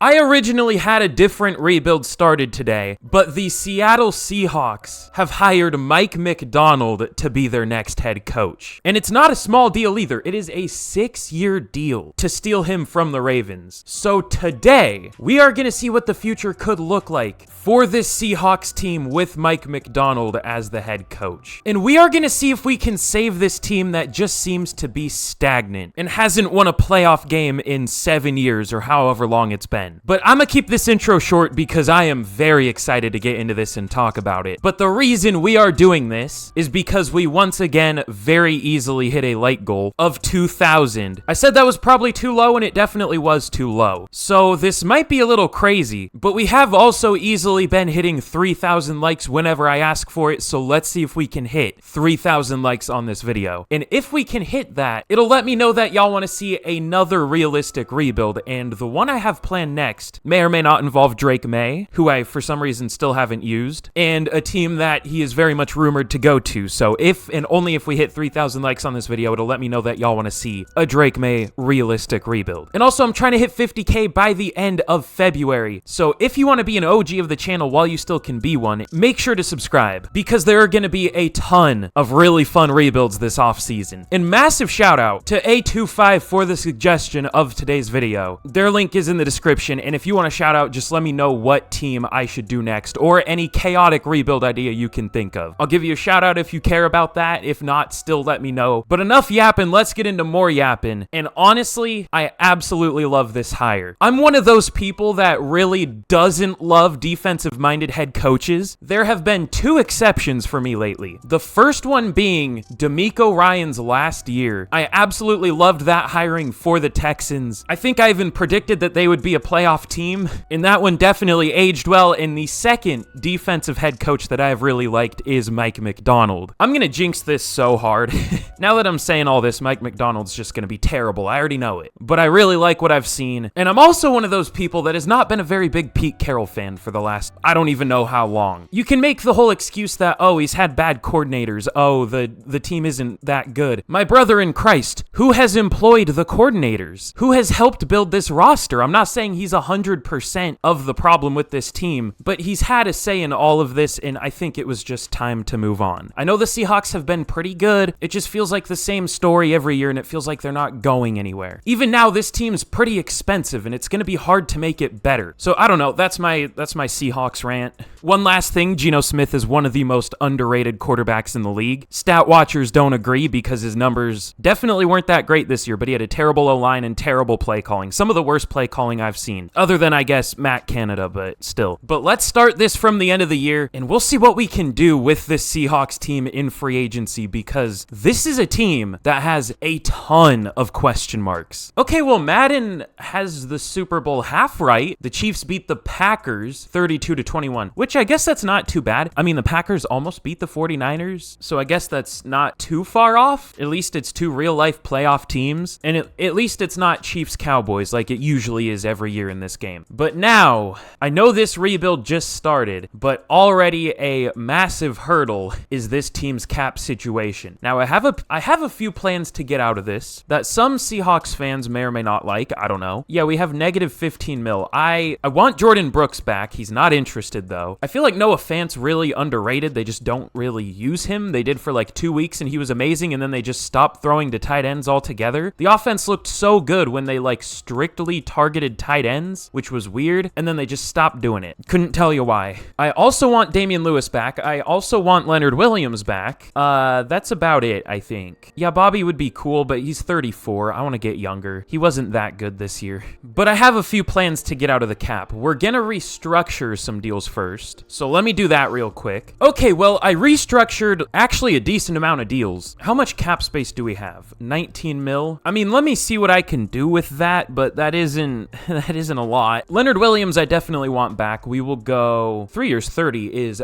I originally had a different rebuild started today, but the Seattle Seahawks have hired Mike MacDonald to be their next head coach. And it's not a small deal either. It is a 6-year deal to steal him from the Ravens. So today, we are going to see what the future could look like for this Seahawks team with Mike MacDonald as the head coach. And we are going to see if we can save this team that just seems to be stagnant and hasn't won a playoff game in 7 years or however long it's been. But I'm going to keep this intro short because I am very excited to get into this and talk about it. But the reason we are doing this is because we once again very easily hit a like goal of 2,000. I said that was probably too low, and it definitely was too low. So this might be a little crazy, but we have also easily been hitting 3,000 likes whenever I ask for it. So let's see if we can hit 3,000 likes on this video. And if we can hit that, it'll let me know that y'all want to see another realistic rebuild. And the one I have planned next may or may not involve DRAKE MAYE, who I for some reason still haven't used, and a team that he is very much rumored to go to. So if and only if we hit 3,000 likes on this video, it'll let me know that y'all want to see a DRAKE MAYE realistic rebuild. And also, I'm trying to hit 50K by the end of February. So if you want to be an OG of the channel while you still can be one, make sure to subscribe because there are going to be a ton of really fun rebuilds this offseason. And massive shout out to A25 for the suggestion of today's video. Their link is in the description, and if you want to shout out, just let me know what team I should do next or any chaotic rebuild idea you can think of. I'll give you a shout out if you care about that. If not, still let me know. But enough yapping, let's get into more yapping. And honestly, I absolutely love this hire. I'm one of those people that really doesn't love defensive-minded head coaches. There have been 2 exceptions for me lately. The first one being DeMeco Ryans last year. I absolutely loved that hiring for the Texans. I think I even predicted that they would be a playoff team, and that one definitely aged well. And the second defensive head coach that I've really liked is Mike MacDonald. I'm gonna jinx this so hard. Now that I'm saying all this, Mike MacDonald's just gonna be terrible. I already know it. But I really like what I've seen. And I'm also one of those people that has not been a very big Pete Carroll fan for the last, I don't even know how long. You can make the whole excuse that, oh, he's had bad coordinators. Oh, the team isn't that good. My brother in Christ, who has employed the coordinators? Who has helped build this roster? I'm not saying he's 100% of the problem with this team, but he's had a say in all of this, and I think it was just time to move on. I know the Seahawks have been pretty good. It just feels like the same story every year, and it feels like they're not going anywhere. Even now, this team's pretty expensive, and it's going to be hard to make it better. So I don't know. That's my Seahawks rant. One last thing, Geno Smith is one of the most underrated quarterbacks in the league. Stat watchers don't agree because his numbers definitely weren't that great this year, but he had a terrible O-line and terrible play calling. Some of the worst play calling I've seen, other than, I guess, Matt Canada, but still. But let's start this from the end of the year, and we'll see what we can do with this Seahawks team in free agency, because this is a team that has a ton of question marks. Okay, well, Madden has the Super Bowl half right. The Chiefs beat the Packers 32-21, which I guess that's not too bad. I mean, the Packers almost beat the 49ers, so I guess that's not too far off. At least it's 2 real-life playoff teams, and at least it's not Chiefs-Cowboys like it usually is every year in this game. But now, I know this rebuild just started, but already a massive hurdle is this team's cap situation. Now, I have a few plans to get out of this that some Seahawks fans may or may not like. I don't know. Yeah, we have negative 15 mil. I want Jordan Brooks back. He's not interested, though. I feel like Noah Fant's really underrated. They just don't really use him. They did for like 2 weeks, and he was amazing, and then they just stopped throwing to tight ends altogether. The offense looked so good when they like strictly targeted tight ends, which was weird, and then they just stopped doing it. Couldn't tell you why. I also want Damian Lewis back. I also want Leonard Williams back. That's about it, I think. Yeah, Bobby would be cool, but he's 34. I want to get younger. He wasn't that good this year. But I have a few plans to get out of the cap. We're gonna restructure some deals first, so let me do that real quick. Okay, well, I restructured actually a decent amount of deals. How much cap space do we have? 19 mil? I mean, let me see what I can do with that, but that isn't a lot. Leonard Williams, I definitely want back. We will go 3 years, 30 is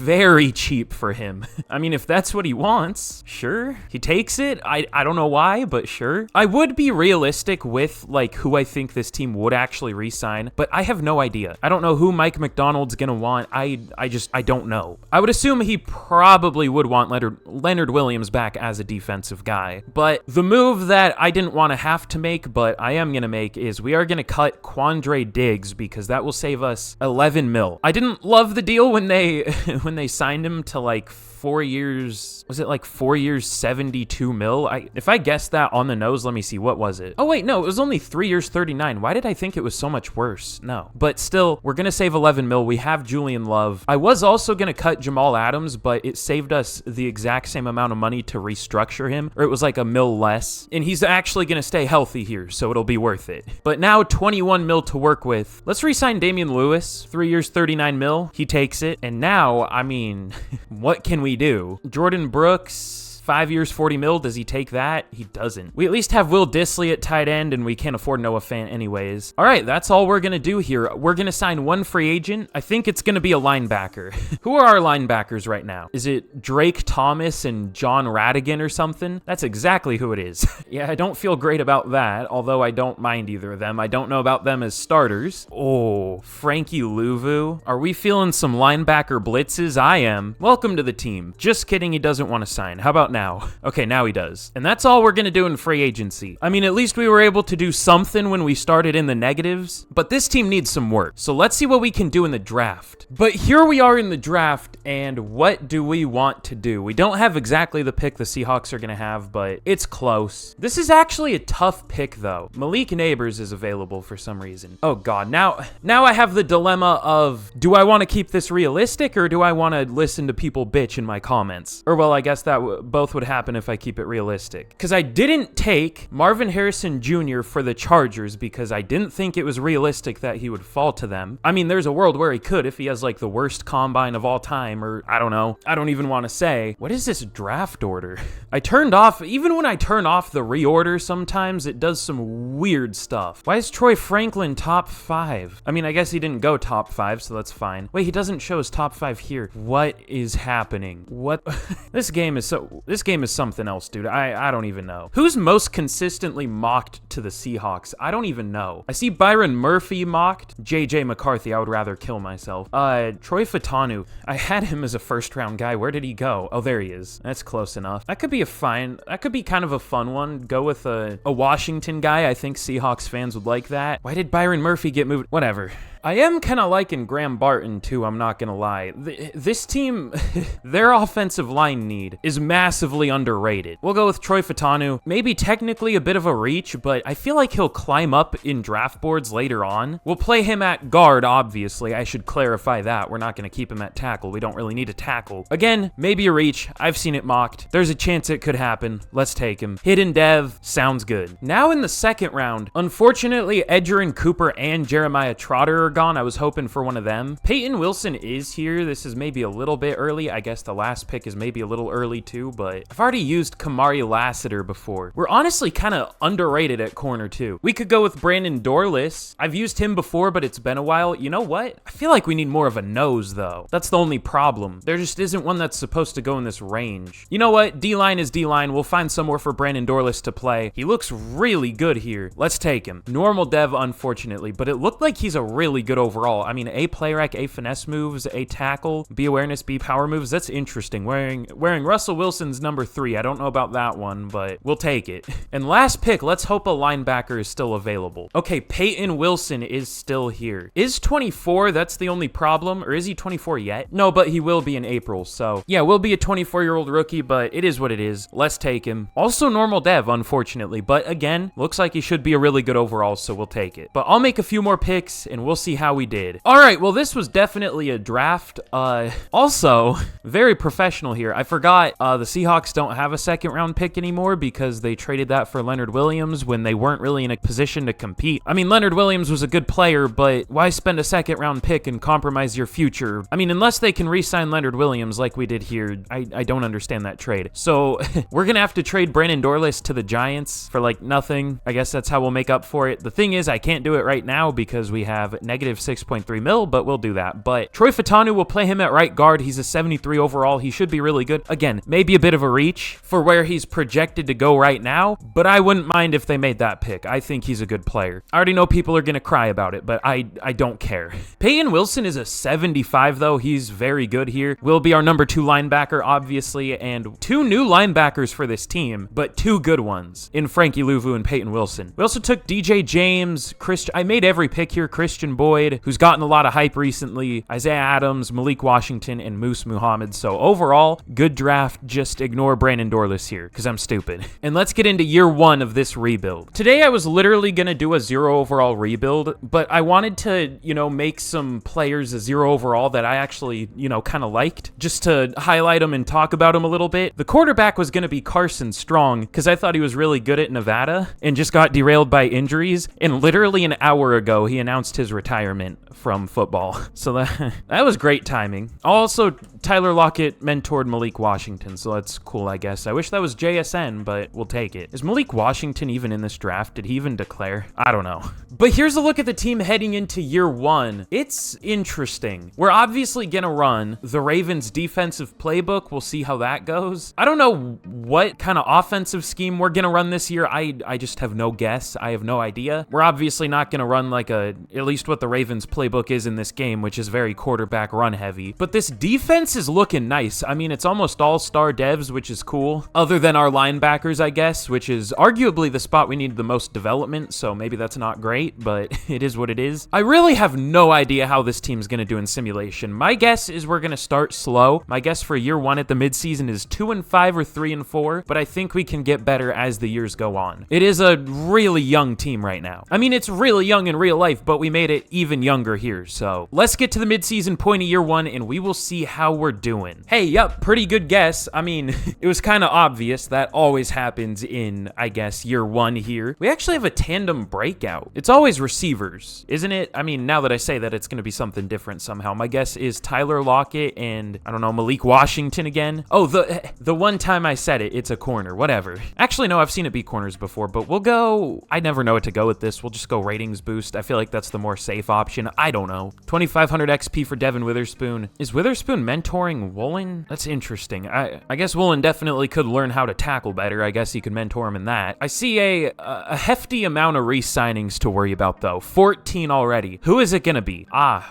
very cheap for him. I mean, if that's what he wants, sure. He takes it. I don't know why, but sure. I would be realistic with like who I think this team would actually re-sign, but I have no idea. I don't know who Mike McDonald's gonna want. I don't know. I would assume he probably would want Leonard Williams back as a defensive guy, but the move that I didn't want to have to make, but I am gonna make, is we are gonna cut Quandre Diggs because that will save us 11 mil. I didn't love the deal when they when they signed him to like 4 years, was it like 4 years, 72 mil? If I guessed that on the nose, let me see, what was it? Oh wait, no, it was only 3 years, 39. Why did I think it was so much worse? No, but still, we're gonna save 11 mil. We have Julian Love. I was also gonna cut Jamal Adams, but it saved us the exact same amount of money to restructure him, or it was like a mil less, and he's actually gonna stay healthy here, so it'll be worth it. But now 21 mil to work with. Let's re-sign Damian Lewis, 3 years, 39 mil. He takes it, and now, I mean, what can we do? Jordan Brooks, 5 years, 40 mil. Does he take that? He doesn't. We at least have Will Dissly at tight end, and we can't afford Noah Fant anyways. All right, that's all we're going to do here. We're going to sign one free agent. I think it's going to be a linebacker. Who are our linebackers right now? Is it Drake Thomas and John Radigan or something? That's exactly who it is. Yeah, I don't feel great about that, although I don't mind either of them. I don't know about them as starters. Oh, Frankie Louvu. Are we feeling some linebacker blitzes? I am. Welcome to the team. Just kidding, he doesn't want to sign. How about now? Okay, now he does. And that's all we're gonna do in free agency. I mean, at least we were able to do something when we started in the negatives, but this team needs some work. So let's see what we can do in the draft. But here we are in the draft, and what do we want to do? We don't have exactly the pick the Seahawks are gonna have, but it's close. This is actually a tough pick though. Malik Neighbors is available for some reason. Oh God, now I have the dilemma of, do I want to keep this realistic, or do I want to listen to people bitch in my comments? Or well, I guess that both would happen if I keep it realistic. Because I didn't take Marvin Harrison Jr. for the Chargers because I didn't think it was realistic that he would fall to them. I mean, there's a world where he could if he has like the worst combine of all time, or I don't know. I don't even want to say. What is this draft order? I turned off, even when I turn off the reorder sometimes, it does some weird stuff. Why is Troy Franklin top 5? I mean, I guess he didn't go top 5, so that's fine. Wait, he doesn't show his top 5 here. What is happening? What? This game is something else, dude. I don't even know. Who's most consistently mocked to the Seahawks? I don't even know. I see Byron Murphy mocked. JJ McCarthy, I would rather kill myself. Troy Fatanu. I had him as a first round guy. Where did he go? Oh, there he is. That's close enough. That could be kind of a fun one. Go with a Washington guy. I think Seahawks fans would like that. Why did Byron Murphy get moved? Whatever. I am kind of liking Graham Barton, too, I'm not going to lie. This team, their offensive line need is massively underrated. We'll go with Troy Fatanu. Maybe technically a bit of a reach, but I feel like he'll climb up in draft boards later on. We'll play him at guard, obviously. I should clarify that. We're not going to keep him at tackle. We don't really need a tackle. Again, maybe a reach. I've seen it mocked. There's a chance it could happen. Let's take him. Hidden dev. Sounds good. Now in the second round, unfortunately, Edgerrin Cooper and Jeremiah Trotter are gone. I was hoping for one of them. Peyton Wilson is here. This is maybe a little bit early. I guess the last pick is maybe a little early too, but I've already used Kamari Lassiter before. We're honestly kind of underrated at corner too. We could go with Brandon Dorless. I've used him before, but it's been a while. You know what? I feel like we need more of a nose though. That's the only problem. There just isn't one that's supposed to go in this range. You know what? D-line is D-line. We'll find somewhere for Brandon Dorless to play. He looks really good here. Let's take him. Normal dev, unfortunately, but it looked like he's a really good overall. I mean, A play rec, A finesse moves, A tackle, B awareness, B power moves. That's interesting. Wearing Russell Wilson's number 3. I don't know about that one, but we'll take it. And last pick, let's hope a linebacker is still available. Okay, Peyton Wilson is still here. Is 24, that's the only problem, or is he 24 yet? No, but he will be in April, so yeah, we'll be a 24-year-old rookie, but it is what it is. Let's take him. Also normal dev, unfortunately, but again, looks like he should be a really good overall, so we'll take it. But I'll make a few more picks, and we'll see how we did. All right, well, this was definitely a draft. Also, very professional here. I forgot the Seahawks don't have a second-round pick anymore because they traded that for Leonard Williams when they weren't really in a position to compete. I mean, Leonard Williams was a good player, but why spend a second-round pick and compromise your future? I mean, unless they can re-sign Leonard Williams like we did here, I don't understand that trade. So we're going to have to trade Brandon Dorless to the Giants for, like, nothing. I guess that's how we'll make up for it. The thing is, I can't do it right now because we have negative 6.3 mil, but we'll do that. But Troy Fatanu will play him at right guard. He's a 73 overall. He should be really good. Again, maybe a bit of a reach for where he's projected to go right now, but I wouldn't mind if they made that pick. I think he's a good player. I already know people are going to cry about it, but I don't care. Peyton Wilson is a 75, though. He's very good here. Will be our number 2 linebacker, obviously, and 2 new linebackers for this team, but 2 good ones in Frankie Louvu and Peyton Wilson. We also took DJ James, I made every pick here, Christian Boyd, who's gotten a lot of hype recently, Isaiah Adams, Malik Washington, and Moose Muhammad. So overall, good draft. Just ignore Brandon Dorless here, because I'm stupid. And let's get into year 1 of this rebuild. Today, I was literally going to do a 0 overall rebuild, but I wanted to, make some players a 0 overall that I actually, kind of liked, just to highlight them and talk about them a little bit. The quarterback was going to be Carson Strong, because I thought he was really good at Nevada, and just got derailed by injuries. And literally an hour ago, he announced his retirement from football. So that was great timing. Also, Tyler Lockett mentored Malik Washington, so that's cool, I guess. I wish that was JSN, but we'll take it. Is Malik Washington even in this draft? Did he even declare? I don't know. But here's a look at the team heading into year 1. It's interesting. We're obviously going to run the Ravens defensive playbook. We'll see how that goes. I don't know what kind of offensive scheme we're going to run this year. I just have no guess. I have no idea. We're obviously not going to run like at least what the Ravens playbook is in this game, which is very quarterback run heavy. But this defense is looking nice. I mean, it's almost all-star devs, which is cool. Other than our linebackers, I guess, which is arguably the spot we need the most development, so maybe that's not great, but it is what it is. I really have no idea how this team's going to do in simulation. My guess is we're going to start slow. My guess for year 1 at the midseason is 2-5 or 3-4, but I think we can get better as the years go on. It is a really young team right now. I mean, it's really young in real life, but we made it even younger here, so let's get to the midseason point of year 1, and we will see how we're doing. Hey, yep, pretty good guess. I mean, it was kind of obvious. That always happens in, I guess, year 1 here. We actually have a tandem breakout. It's always receivers, isn't it? I mean, now that I say that, it's going to be something different somehow. My guess is Tyler Lockett and, I don't know, Malik Washington again. Oh, the one time I said it, it's a corner, whatever. Actually, no, I've seen it be corners before, but we'll go, I never know what to go with this. We'll just go ratings boost. I feel like that's the more safe option. I don't know. 2,500 XP for Devin Witherspoon. Is Witherspoon mentoring Woolen? That's interesting. I guess Woolen definitely could learn how to tackle better. I guess he could mentor him in that. I see a hefty amount of re-signings to worry about, though. 14 already. Who is it going to be?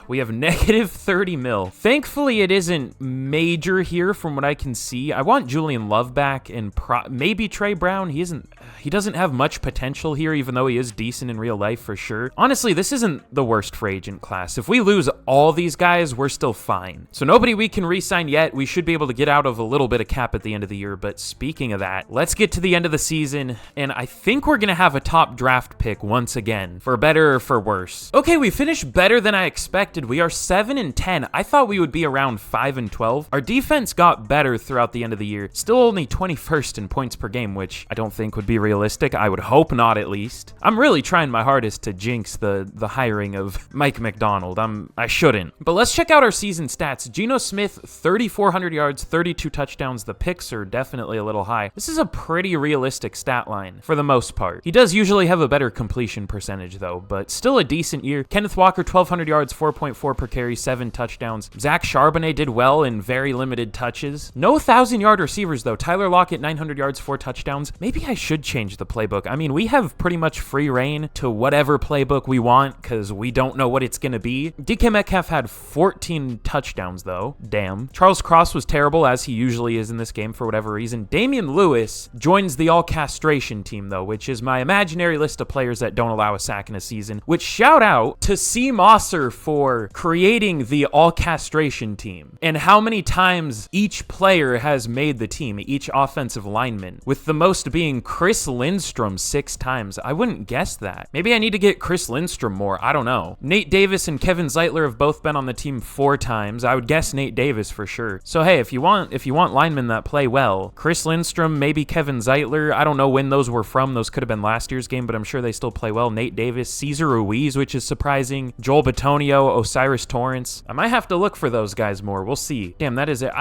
We have negative 30 mil. Thankfully, it isn't major here from what I can see. I want Julian Love back and maybe Trey Brown. He doesn't have much potential here, even though he is decent in real life for sure. Honestly, this isn't the worst free agent class. If we lose all these guys, we're still fine. So nobody we can re-sign yet. We should be able to get out of a little bit of cap at the end of the year. But speaking of that, let's get to the end of the season. And I think we're going to have a top draft pick once again, for better or for worse. Okay, we finished better than I expected. We are 7-10. I thought we would be around 5-12. Our defense got better throughout the end of the year. Still only 21st in points per game, which I don't think would be realistic. I would hope not, at least. I'm really trying my hardest to jinx the hiring of Mike McDonald. I shouldn't. But let's check out our season stats. Geno Smith, 3,400 yards, 32 touchdowns. The picks are definitely a little high. This is a pretty realistic stat line for the most part. He does usually have a better completion percentage, though, but still a decent year. Kenneth Walker, 1,200 yards, 4.4 per carry, 7 touchdowns. Zach Charbonnet did well in very limited touches. No 1,000-yard receivers, though. Tyler Lockett, 900 yards, 4 touchdowns. Maybe I should change the playbook. I mean, we have pretty much free reign to whatever playbook we want because we don't know what it's going to be. DK Metcalf had 14 touchdowns, though. Damn. Charles Cross was terrible, as he usually is in this game for whatever reason. Damian Lewis joins the all-castration team, though, which is my imaginary list of players that don't allow a sack in a season, which shout out to C. Mosser for creating the all-castration team and how many times each player has made the team, each offensive lineman, with the most being Chris Lindstrom 6 times. I wouldn't guess that. Maybe I need to get Chris Lindstrom more. I don't know. Nate Davis and Kevin Zeitler have both been on the team 4 times. I would guess Nate Davis for sure. So hey, if you want linemen that play well, Chris Lindstrom, maybe Kevin Zeitler. I don't know when those were from. Those could have been last year's game, but I'm sure they still play well. Nate Davis, Cesar Ruiz, which is surprising. Joel Bitonio, Osiris Torrance. I might have to look for those guys more. We'll see. Damn, that is it.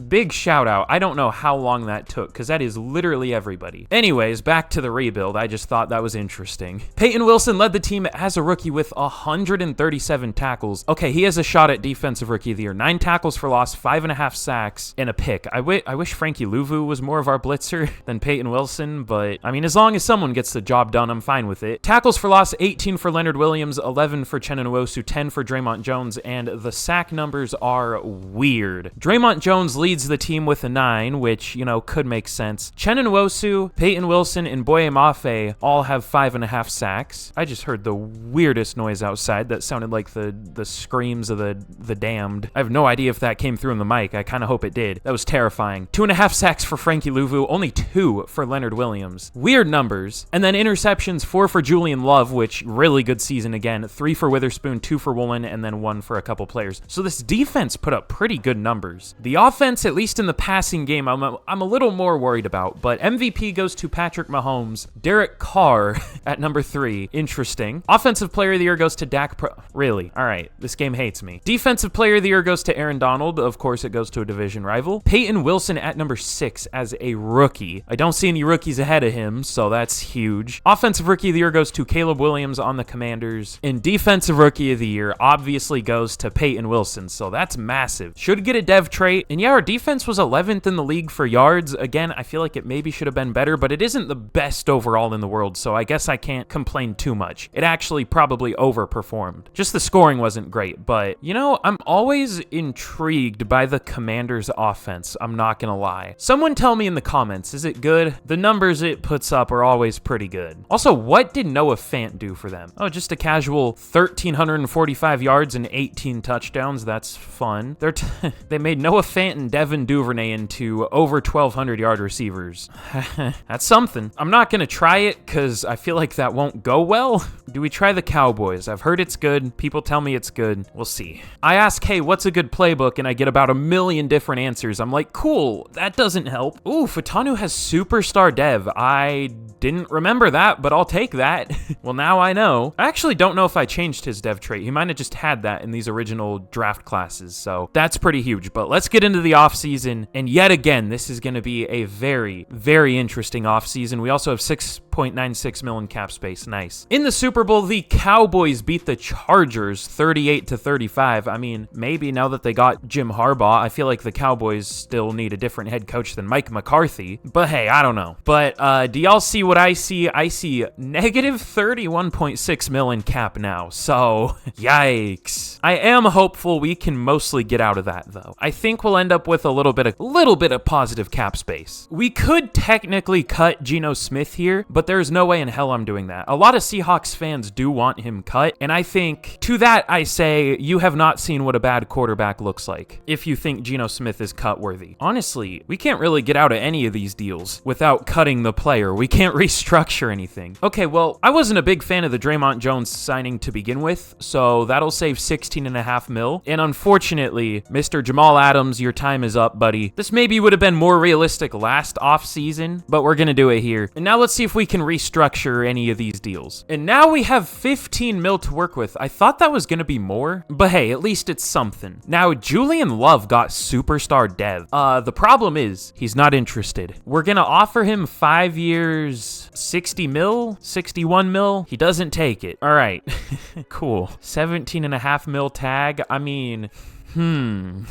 big shout out. I don't know how long that took because that is literally everybody. Anyways, back to the rebuild. I just thought that was interesting. Peyton Wilson led the team as a rookie with 137 tackles. Okay, he has a shot at defensive rookie of the year. 9 tackles for loss, 5.5 sacks, and a pick. I wish Frankie Louvu was more of our blitzer than Peyton Wilson, but I mean, as long as someone gets the job done, I'm fine with it. Tackles for loss, 18 for Leonard Williams, 11 for Chenanowosu, 10 for Draymond Jones, and the sack numbers are weird. Draymond Jones leads the team with a 9, which, you know, could make sense. Chenanowosu, Peyton Wilson, and Boye Mafe all have 5.5 sacks. I just heard the weirdest noise outside that sounded like the screams of the damned. I have no idea if that came through in the mic. I kind of hope it did. That was terrifying. 2.5 sacks for Frankie Louvu, only 2 for Leonard Williams. Weird numbers. And then interceptions, 4 for Julian Love, which really good season again. 3 for Witherspoon, 2 for Woolen, and then 1 for a couple players. So this defense put up pretty good numbers. The offense, at least in the passing game, I'm a little more worried about, but MVP goes to Patrick Mahomes. Derek Carr at number 3. Interesting. Offensive player of the year goes to Really? All right. This game hates me. Defensive player of the year goes to Aaron Donald. Of course, it goes to a division rival. Peyton Wilson at number 6 as a rookie. I don't see any rookies ahead of him, so that's huge. Offensive rookie of the year goes to Caleb Williams on the Commanders. And defensive rookie of the year obviously goes to Peyton Wilson, so that's massive. Should get a dev trait. And yeah, our defense was 11th in the league for yards. Again, I feel like it maybe should have been better, but it isn't the best overall in the world, so I guess I can't complain too much. It actually probably overperformed. Just the scoring wasn't great, but, you know, I'm always intrigued by the Commanders' offense, I'm not gonna lie. Someone tell me in the comments, is it good? The numbers it puts up are always pretty good. Also, what did Noah Fant do for them? Oh, just a casual 1,345 yards and 18 touchdowns. That's fun. They made Noah Fant and Devin Duvernay into over 1,200 yard receivers. That's something. I'm not gonna try it because I feel like that won't go well. Do we try the Cowboys? I've heard it's good. People tell me it's good. We'll see. I ask, hey, what's a good playbook? And I get about 1 million different answers. I'm like, cool, that doesn't help. Ooh, Fatanu has superstar dev. I didn't remember that, but I'll take that. Well, now I know. I actually don't know if I changed his dev trait. He might have just had that in these original draft classes, so that's pretty huge. But let's get into the offseason, and yet again, this is going to be a very, very interesting offseason. We also have 6.96 million cap space. Nice. In the Super Bowl, the Cowboys beat the Chargers 38-35. I mean, maybe now that they got Jim Harbaugh, I feel like the Cowboys still need a different head coach than Mike McCarthy. But hey, I don't know. But do y'all see what I see? I see negative 31.6 million cap now. So, yikes. I am hopeful we can mostly get out of that, though. I think we'll end up with a little bit of positive cap space. We could technically cut Geno Smith here, but there's no way in hell I'm doing that. A lot of Seahawks fans do want him cut, and I think to that I say you have not seen what a bad quarterback looks like if you think Geno Smith is cut worthy. Honestly, we can't really get out of any of these deals without cutting the player. We can't restructure anything. Okay, well, I wasn't a big fan of the Draymond Jones signing to begin with, so that'll save 16.5 mil. And unfortunately, Mr. Jamal Adams, your time is up, buddy. This maybe would have been more realistic last offseason, but we're gonna do it here. And now let's see if we can restructure any of these deals. And now we have 15 mil to work with. I thought that was gonna be more, but hey, at least it's something. Now, Julian Love got superstar dev. The problem is he's not interested. We're gonna offer him 5 years, 60 mil, 61 mil. He doesn't take it. All right, cool. 17.5 mil tag. I mean, I'm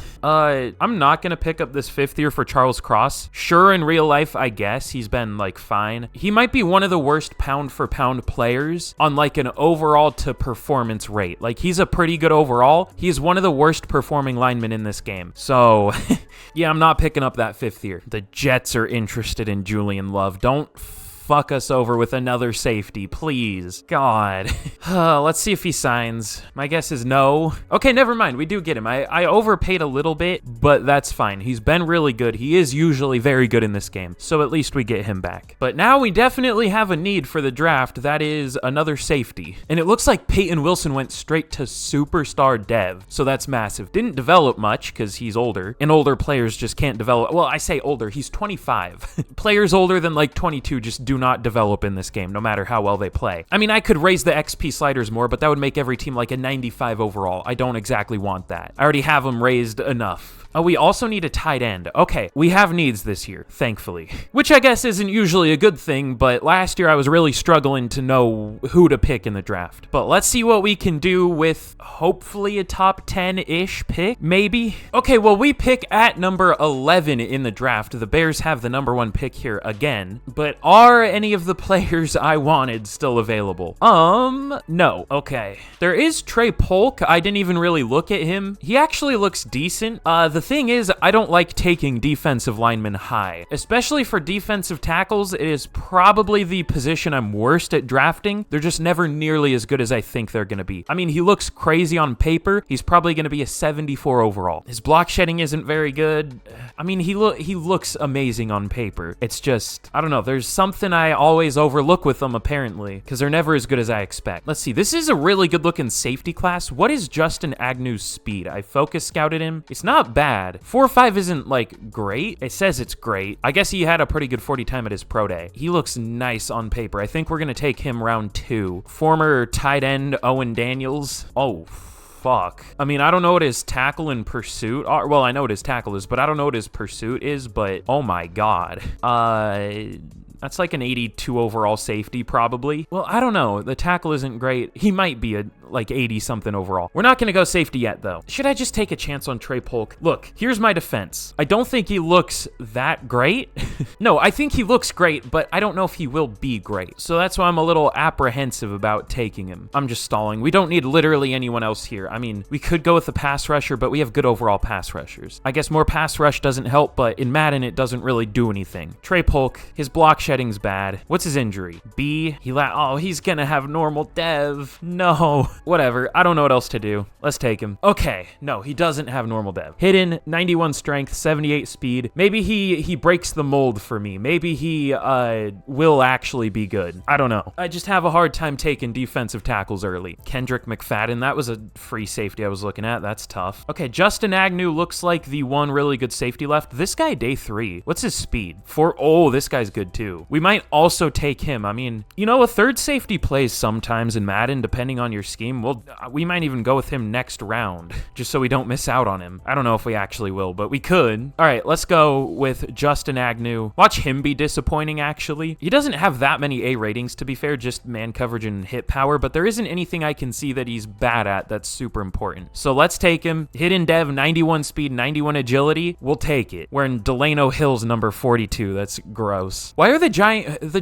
not gonna pick up this 5th year for Charles Cross. Sure, in real life, I guess he's been like fine. He might be one of the worst pound for pound players on like an overall to performance rate. Like, he's a pretty good overall. He's one of the worst performing linemen in this game. So yeah, I'm not picking up that 5th year. The Jets are interested in Julian Love. Don't fuck us over with another safety, please. God. Let's see if he signs. My guess is no. Okay, never mind. We do get him. I overpaid a little bit, but that's fine. He's been really good. He is usually very good in this game, so at least we get him back. But now we definitely have a need for the draft. That is another safety. And it looks like Peyton Wilson went straight to superstar dev, so that's massive. Didn't develop much because he's older, and older players just can't develop. Well, I say older. He's 25. Players older than like 22 just do not develop in this game, no matter how well they play. I mean, I could raise the XP sliders more, but that would make every team like a 95 overall. I don't exactly want that. I already have them raised enough. Oh, we also need a tight end. Okay, we have needs this year, thankfully. Which I guess isn't usually a good thing, but last year I was really struggling to know who to pick in the draft. But let's see what we can do with hopefully a top 10-ish pick, maybe? Okay, well, we pick at number 11 in the draft. The Bears have the number 1 pick here again, but are any of the players I wanted still available? No. Okay. There is Trey Polk. I didn't even really look at him. He actually looks decent. The thing is, I don't like taking defensive linemen high, especially for defensive tackles. It is probably the position I'm worst at drafting. They're just never nearly as good as I think they're going to be. I mean, he looks crazy on paper. He's probably going to be a 74 overall. His block shedding isn't very good. I mean, he looks amazing on paper. It's just, I don't know. There's something I always overlook with them, apparently, because they're never as good as I expect. Let's see. This is a really good looking safety class. What is Justin Agnew's speed? I focus scouted him. It's not bad. 4.5 isn't like great. It says it's great. I guess he had a pretty good 40 time at his pro day. He looks nice on paper. I think we're going to take him round 2. Former tight end Owen Daniels. Oh, fuck. I mean, I don't know what his tackle and pursuit are. Well, I know what his tackle is, but I don't know what his pursuit is, but oh my God. That's like an 82 overall safety, probably. Well, I don't know. The tackle isn't great. He might be a like 80-something overall. We're not going to go safety yet, though. Should I just take a chance on Trey Polk? Look, here's my defense. I don't think he looks that great. No, I think he looks great, but I don't know if he will be great. So that's why I'm a little apprehensive about taking him. I'm just stalling. We don't need literally anyone else here. I mean, we could go with a pass rusher, but we have good overall pass rushers. I guess more pass rush doesn't help, but in Madden, it doesn't really do anything. Trey Polk, his block shedding's bad. What's his injury? B? He's gonna have normal dev. No. Whatever. I don't know what else to do. Let's take him. Okay. No, he doesn't have normal dev. Hidden, 91 strength, 78 speed. Maybe he breaks the mold for me. Maybe he will actually be good. I don't know. I just have a hard time taking defensive tackles early. Kendrick McFadden, that was a free safety I was looking at. That's tough. Okay, Justin Agnew looks like the one really good safety left. This guy, day 3. What's his speed? 4. Oh, this guy's good too. We might also take him. I mean, you know, a third safety plays sometimes in Madden, depending on your scheme. Well, we might even go with him next round, just so we don't miss out on him. I don't know if we actually will, but we could. All right, let's go with Justin Agnew. Watch him be disappointing, actually. He doesn't have that many A ratings, to be fair, just man coverage and hit power, but there isn't anything I can see that he's bad at that's super important. So let's take him. Hidden dev, 91 speed, 91 agility. We'll take it. We're in Delano Hills, number 42. That's gross. Why are the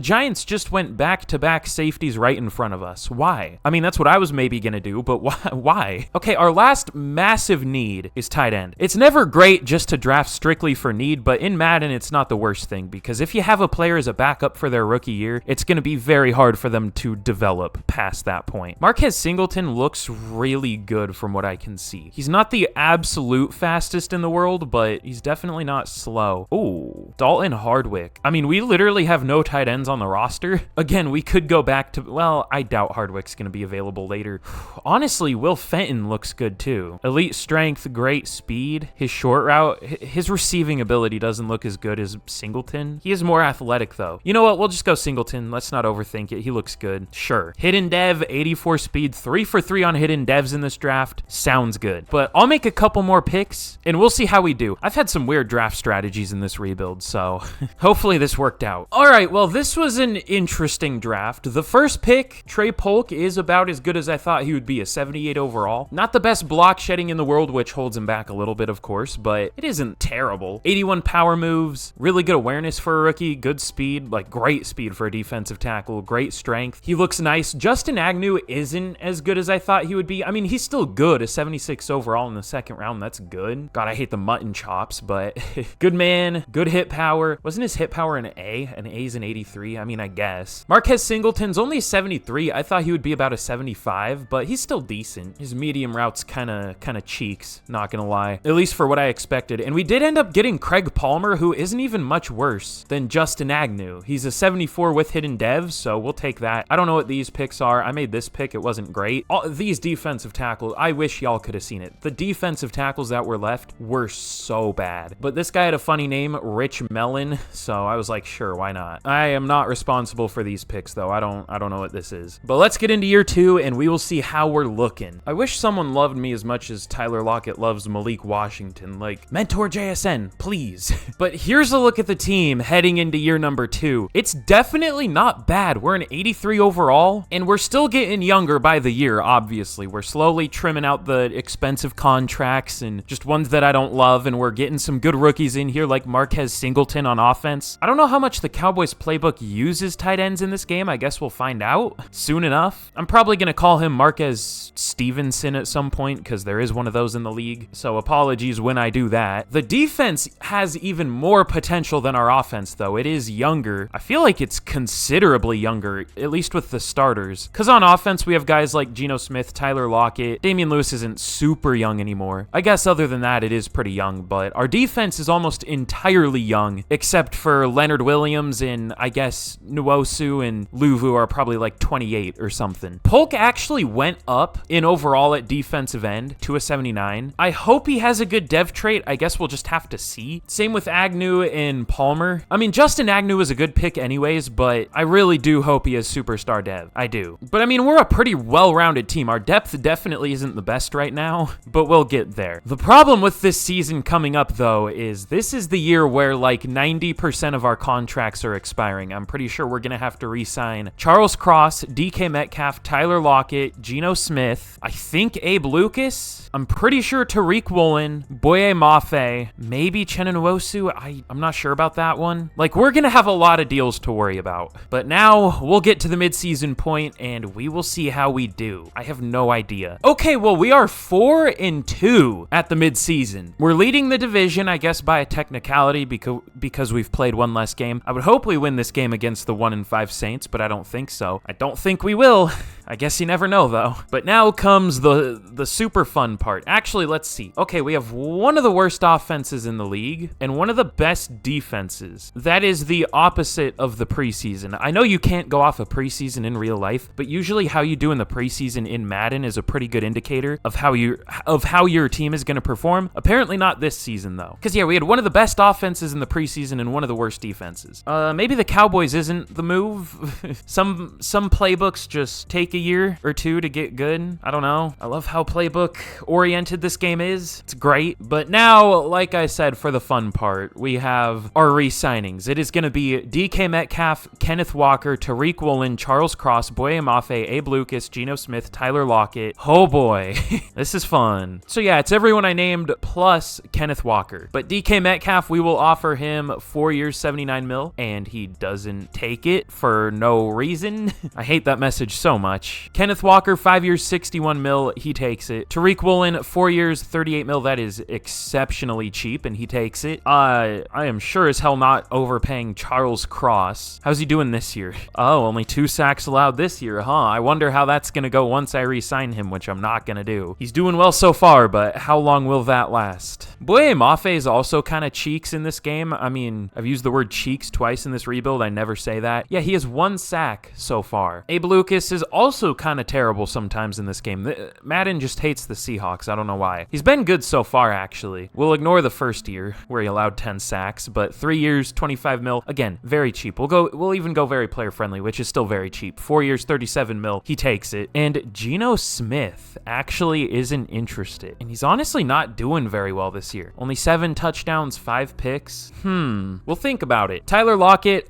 Giants just went back-to-back safeties right in front of us? Why? I mean, that's what I was maybe gonna do, but why? Okay, our last massive need is tight end. It's never great just to draft strictly for need, but in Madden, it's not the worst thing, because if you have a player as a backup for their rookie year, it's gonna be very hard for them to develop past that point. Marquez Singleton looks really good from what I can see. He's not the absolute fastest in the world, but he's definitely not slow. Ooh, Dalton Hardwick. I mean, we literally have no tight ends on the roster. Again, we could go back to, well, I doubt Hardwick's gonna be available later. Honestly, Will Fenton looks good too. Elite strength, great speed. His short route, his receiving ability doesn't look as good as Singleton. He is more athletic though. You know what? We'll just go Singleton. Let's not overthink it. He looks good. Sure. Hidden dev, 84 speed, 3 for 3 on hidden devs in this draft. Sounds good. But I'll make a couple more picks and we'll see how we do. I've had some weird draft strategies in this rebuild, so hopefully this worked out. All right, well, this was an interesting draft. The first pick, Trey Polk, is about as good as I thought he would be, a 78 overall. Not the best block shedding in the world, which holds him back a little bit, of course, but it isn't terrible. 81 power moves, really good awareness for a rookie, good speed, like great speed for a defensive tackle, great strength. He looks nice. Justin Agnew isn't as good as I thought he would be. I mean, he's still good, a 76 overall in the second round. That's good. God, I hate the mutton chops, but good man, good hit power. Wasn't his hit power an A? An A's an 83? I mean, I guess. Marquez Singleton's only a 73. I thought he would be about a 75, but he's still decent. His medium route's kind of cheeks, not gonna lie. At least for what I expected. And we did end up getting Craig Palmer, who isn't even much worse than Justin Agnew. He's a 74 with hidden devs, so we'll take that. I don't know what these picks are. I made this pick. It wasn't great. These defensive tackles, I wish y'all could have seen it. The defensive tackles that were left were so bad. But this guy had a funny name, Rich Mellon, so I was like, sure, why not? I am not responsible for these picks, though. I don't know what this is. But let's get into year 2, and we will see how we're looking. I wish someone loved me as much as Tyler Lockett loves Malik Washington. Like, mentor JSN, please. But here's a look at the team heading into year number 2. It's definitely not bad. We're an 83 overall, and we're still getting younger by the year, obviously. We're slowly trimming out the expensive contracts and just ones that I don't love, and we're getting some good rookies in here like Marquez Singleton on offense. I don't know how much the Cowboys playbook uses tight ends in this game. I guess we'll find out soon enough. I'm probably going to call him Marquez Stevenson at some point because there is one of those in the league, so apologies when I do that. The defense has even more potential than our offense, though. It is younger. I feel like it's considerably younger, at least with the starters, because on offense we have guys like Geno Smith, Tyler Lockett. Damian Lewis isn't super young anymore. I guess other than that, it is pretty young, but our defense is almost entirely young, except for Leonard Williams and I guess Nwosu and Luvu are probably like 28 or something. Polk actually went up in overall at defensive end to a 79. I hope he has a good dev trait. I guess we'll just have to see. Same with Agnew and Palmer. I mean, Justin Agnew is a good pick anyways, but I really do hope he has superstar dev. I do. But I mean, we're a pretty well-rounded team. Our depth definitely isn't the best right now, but we'll get there. The problem with this season coming up, though, is this is the year where like 90% of our contracts are expiring. I'm pretty sure we're going to have to re-sign Charles Cross, DK Metcalf, Tyler Lockett, Geno Smith, I think Abe Lucas, I'm pretty sure Tariq Woolen, Boye Mafe, maybe Chenan Nwosu. I'm not sure about that one. Like, we're going to have a lot of deals to worry about. But now we'll get to the midseason point and we will see how we do. I have no idea. Okay, well, we are 4-2 at the midseason. We're leading the division, I guess, by a technicality because we've played one less game. I would hope we win this game against the 1-5 Saints, but I don't think so. I don't think we will. I guess you never know, though. But now comes the super fun part. Actually, let's see. Okay, we have one of the worst offenses in the league and one of the best defenses. That is the opposite of the preseason. I know you can't go off a preseason in real life, but usually how you do in the preseason in Madden is a pretty good indicator of how your team is going to perform. Apparently not this season, though. Because, yeah, we had one of the best offenses in the preseason and one of the worst defenses. Maybe the Cowboys isn't the move. Some playbooks just take a year or two to get good. I don't know. I love how playbook oriented this game is. It's great. But now, like I said, for the fun part, we have our re-signings. It is going to be DK Metcalf, Kenneth Walker, Tariq Woolen, Charles Cross, Boye Mafe, Abe Lucas, Geno Smith, Tyler Lockett. Oh boy, this is fun. So yeah, it's everyone I named plus Kenneth Walker. But DK Metcalf, we will offer him 4 years, 79 mil, and he doesn't take it for no reason. I hate that message so much. Kenneth Walker, 5 years, 61 mil, he takes it. Tariq Woolen, 4 years, 38 mil, that is exceptionally cheap, and he takes it. I am sure as hell not overpaying Charles Cross. How's he doing this year? Oh, only 2 sacks allowed this year, huh? I wonder how that's gonna go once I re-sign him, which I'm not gonna do. He's doing well so far, but how long will that last? Boye Mafe is also kind of cheeks in this game. I mean, I've used the word cheeks twice in this rebuild. I never say that. Yeah, he has 1 sack so far. Abe Lucas is also kind of terrible sometimes in this game. Madden just hates the Seahawks. I don't know why. He's been good so far, actually. We'll ignore the first year where he allowed 10 sacks, but 3 years, 25 mil. Again, very cheap. We'll even go very player friendly, which is still very cheap. 4 years, 37 mil. He takes it. And Geno Smith actually isn't interested. And he's honestly not doing very well this year. Only 7 touchdowns, 5 picks. We'll think about it. Tyler Lockett,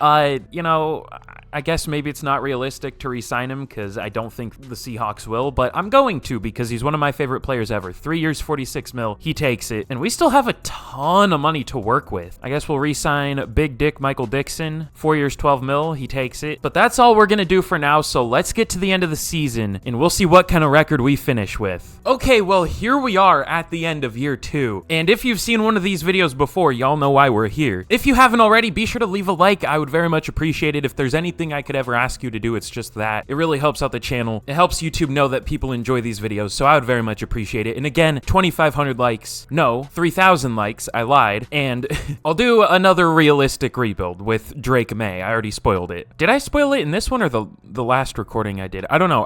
you know, I guess maybe it's not realistic to re-sign him because I don't think the Seahawks will, but I'm going to because he's one of my favorite players ever. 3 years, 46 mil. He takes it. And we still have a ton of money to work with. I guess we'll re-sign Big Dick Michael Dixon. 4 years, 12 mil. He takes it. But that's all we're going to do for now, so let's get to the end of the season and we'll see what kind of record we finish with. Okay, well, here we are at the end of year 2. And if you've seen one of these videos before, y'all know why we're here. If you haven't already, be sure to leave a like. I would very much appreciate it. If there's anything I could ever ask you to do, it's just that. It really helps out the channel. It helps YouTube know that people enjoy these videos, so I would very much appreciate it. And again, 2,500 likes. No, 3,000 likes. I lied. And I'll do another realistic rebuild with Drake Maye. I already spoiled it. Did I spoil it in this one or the last recording I did? I don't know.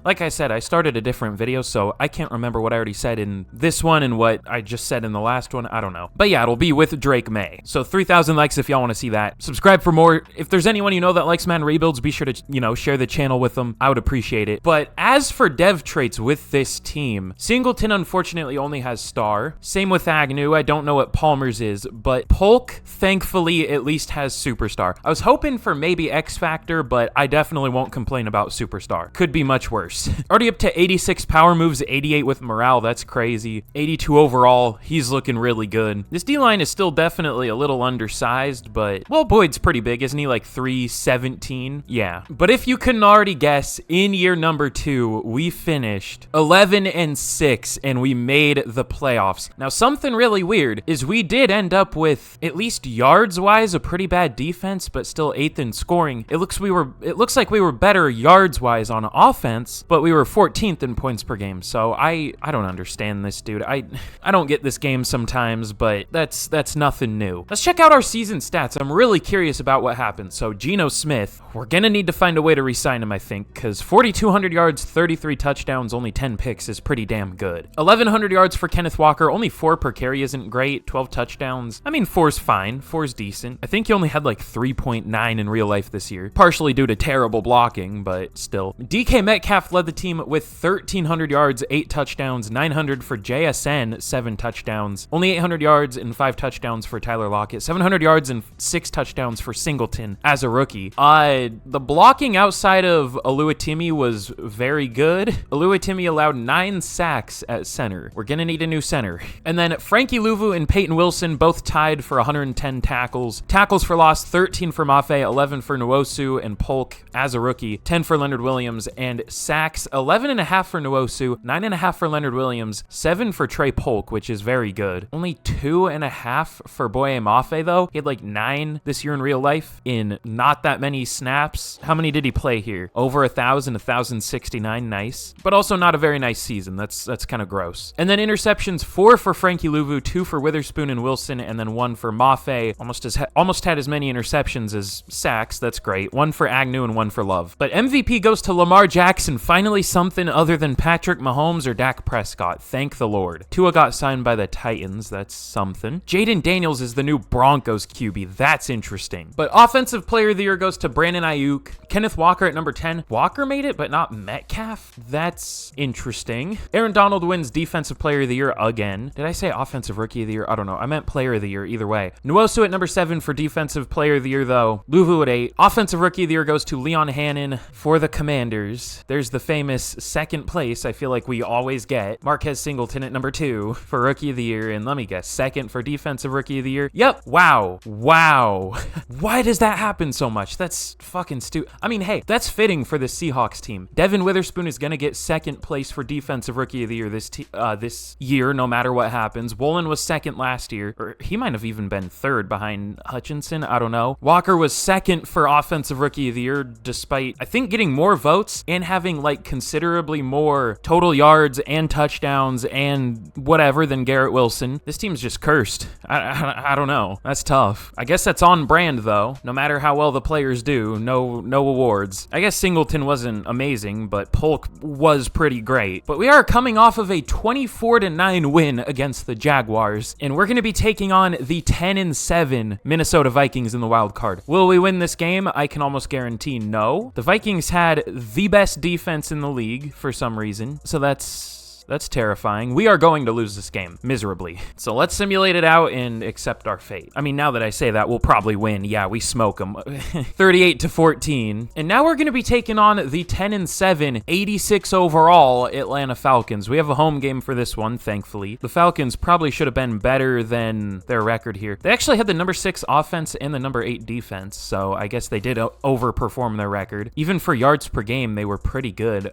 Like I said, I started a different video, so I can't remember what I already said in this one and what I just said in the last one. I don't know. But yeah, it'll be with Drake Maye. So 3,000 likes if y'all want to see that. Subscribe for more. If there's anyone you know that likes Madden on rebuilds, be sure to, share the channel with them. I would appreciate it. But as for dev traits with this team, Singleton unfortunately only has star. Same with Agnew. I don't know what Palmer's is, but Polk thankfully at least has superstar. I was hoping for maybe X Factor, but I definitely won't complain about superstar. Could be much worse. Already up to 86 power moves, 88 with morale. That's crazy. 82 overall. He's looking really good. This D-line is still definitely a little undersized, but, well, Boyd's pretty big, isn't he? Like 317? Yeah. But if you couldn't already guess, in year number 2, we finished 11-6, and we made the playoffs. Now, something really weird is we did end up with, at least yards-wise, a pretty bad defense, but still 8th in scoring. It looks like we were better yards-wise on offense, but we were 14th in points per game. So I don't understand this, dude. I don't get this game sometimes, but that's nothing new. Let's check out our season stats. I'm really curious about what happened. So Geno Smith, we're gonna need to find a way to re-sign him, I think, because 4,200 yards, 33 touchdowns, only 10 picks is pretty damn good. 1,100 yards for Kenneth Walker, only 4 per carry isn't great. 12 touchdowns. I mean, 4's fine. 4's decent. I think he only had like 3.9 in real life this year, partially due to terrible blocking, but still. DK Metcalf led the team with 1,300 yards, 8 touchdowns, 900 for JSN, 7 touchdowns, only 800 yards and 5 touchdowns for Tyler Lockett, 700 yards and 6 touchdowns for Singleton as a rookie. The blocking outside of Oluwatimi was very good. Oluwatimi allowed 9 sacks at center. We're gonna need a new center. And then Frankie Louvu and Peyton Wilson both tied for 110 tackles. Tackles for loss, 13 for Mafe, 11 for Nwosu and Polk as a rookie, 10 for Leonard Williams, and sacks, 11.5 for Nwosu, 9.5 for Leonard Williams, 7 for Trey Polk, which is very good. Only 2.5 for Boye Mafe, though. He had like 9 this year in real life in not that many snaps. How many did he play here? Over 1,000, 1,069, nice. But also not a very nice season. That's kind of gross. And then interceptions, 4 for Frankie Louvu, 2 for Witherspoon and Wilson, and then 1 for Mafe. Almost had as many interceptions as sacks. That's great. 1 for Agnew and 1 for Love. But MVP goes to Lamar Jackson. Finally something other than Patrick Mahomes or Dak Prescott. Thank the Lord. Tua got signed by the Titans. That's something. Jaden Daniels is the new Broncos QB. That's interesting. But Offensive Player of the Year goes to Brandon Ayuk. Kenneth Walker at number 10. Walker made it, but not Metcalf. That's interesting. Aaron Donald wins Defensive Player of the Year again. Did I say Offensive Rookie of the Year? I don't know. I meant Player of the Year either way. Nwosu at number 7 for Defensive Player of the Year, though. Louvu at 8. Offensive Rookie of the Year goes to Leon Hannon for the Commanders. There's the famous second place I feel like we always get. Marquez Singleton at number 2 for Rookie of the Year, and let me guess, second for Defensive Rookie of the Year. Yep. Wow. Why does that happen so much? That's fucking stupid. I mean, hey, that's fitting for the Seahawks team. Devin Witherspoon is going to get second place for Defensive Rookie of the Year this year, no matter what happens. Woolen was second last year, or he might have even been third behind Hutchinson. I don't know. Walker was second for Offensive Rookie of the Year, despite, I think, getting more votes and having, like, considerably more total yards and touchdowns and whatever than Garrett Wilson. This team's just cursed. I don't know. That's tough. I guess that's on brand, though. No matter how well the players do, no awards. I guess Singleton wasn't amazing, but Polk was pretty great. But we are coming off of a 24-9 win against the Jaguars, and we're going to be taking on the 10-7 Minnesota Vikings in the wild card. Will we win this game? I can almost guarantee no. The Vikings had the best defense in the league for some reason, so that's terrifying. We are going to lose this game miserably. So let's simulate it out and accept our fate. I mean, now that I say that, we'll probably win. Yeah, we smoke them. 38-14. And now we're going to be taking on the 10-7, 86 overall Atlanta Falcons. We have a home game for this one, thankfully. The Falcons probably should have been better than their record here. They actually had the number 6 offense and the number 8 defense, so I guess they did overperform their record. Even for yards per game, they were pretty good.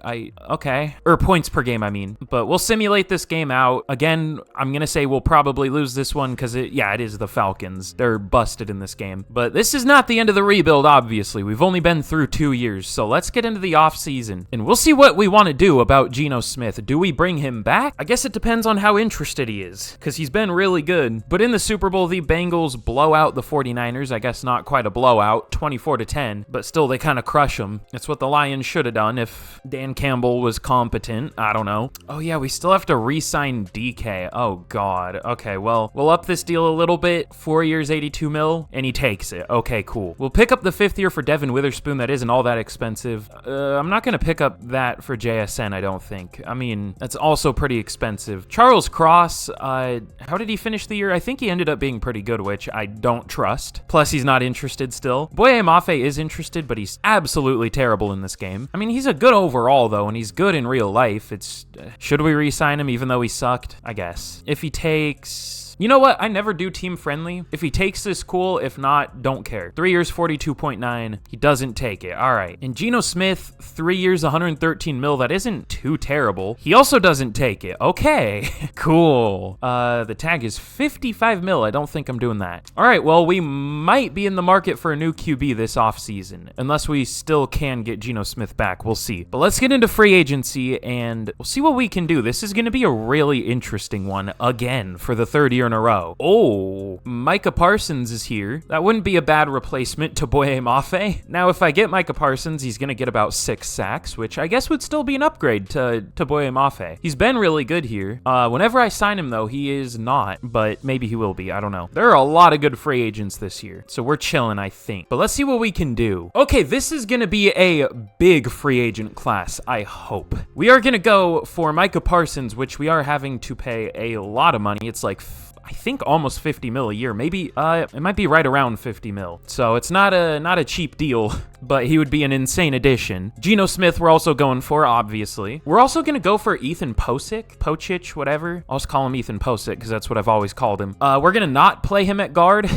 Okay. Or points per game, I mean. But we'll simulate this game out. Again, I'm going to say we'll probably lose this one because, it is the Falcons. They're busted in this game. But this is not the end of the rebuild, obviously. We've only been through 2 years, so let's get into the offseason. And we'll see what we want to do about Geno Smith. Do we bring him back? I guess it depends on how interested he is, because he's been really good. But in the Super Bowl, the Bengals blow out the 49ers. I guess not quite a blowout, 24-10, but still they kind of crush them. That's what the Lions should have done if Dan Campbell was competent. I don't know. Oh, yeah. yeah, we still have to re-sign DK. Oh, God. Okay, well, we'll up this deal a little bit. 4 years, 82 mil, and he takes it. Okay, cool. We'll pick up the 5th year for Devin Witherspoon. That isn't all that expensive. I'm not going to pick up that for JSN, I don't think. I mean, that's also pretty expensive. Charles Cross, how did he finish the year? I think he ended up being pretty good, which I don't trust. Plus, he's not interested still. Boye Mafe is interested, but he's absolutely terrible in this game. I mean, he's a good overall, though, and he's good in real life. It's, should we re-sign him even though he sucked? I guess. If he takes... You know what? I never do team friendly. If he takes this, cool. If not, don't care. 3 years, 42.9. He doesn't take it. All right. And Geno Smith, 3 years, 113 mil. That isn't too terrible. He also doesn't take it. Okay. Cool. The tag is 55 mil. I don't think I'm doing that. All right. Well, we might be in the market for a new QB this offseason, unless we still can get Geno Smith back. We'll see. But let's get into free agency and we'll see what we can do. This is going to be a really interesting one again for the 3rd year in a row. Oh, Micah Parsons is here. That wouldn't be a bad replacement to Boye Mafe. Now, if I get Micah Parsons, he's going to get about 6 sacks, which I guess would still be an upgrade to Boye Mafe. He's been really good here. Whenever I sign him, though, he is not, but maybe he will be. I don't know. There are a lot of good free agents this year, so we're chilling, I think. But let's see what we can do. Okay, this is going to be a big free agent class, I hope. We are going to go for Micah Parsons, which we are having to pay a lot of money. It's like I think almost 50 mil a year. Maybe it might be right around 50 mil. So it's not a cheap deal, but he would be an insane addition. Geno Smith we're also going for, obviously. We're also going to go for Ethan Pocic, whatever. I'll just call him Ethan Pocic because that's what I've always called him. We're going to not play him at guard.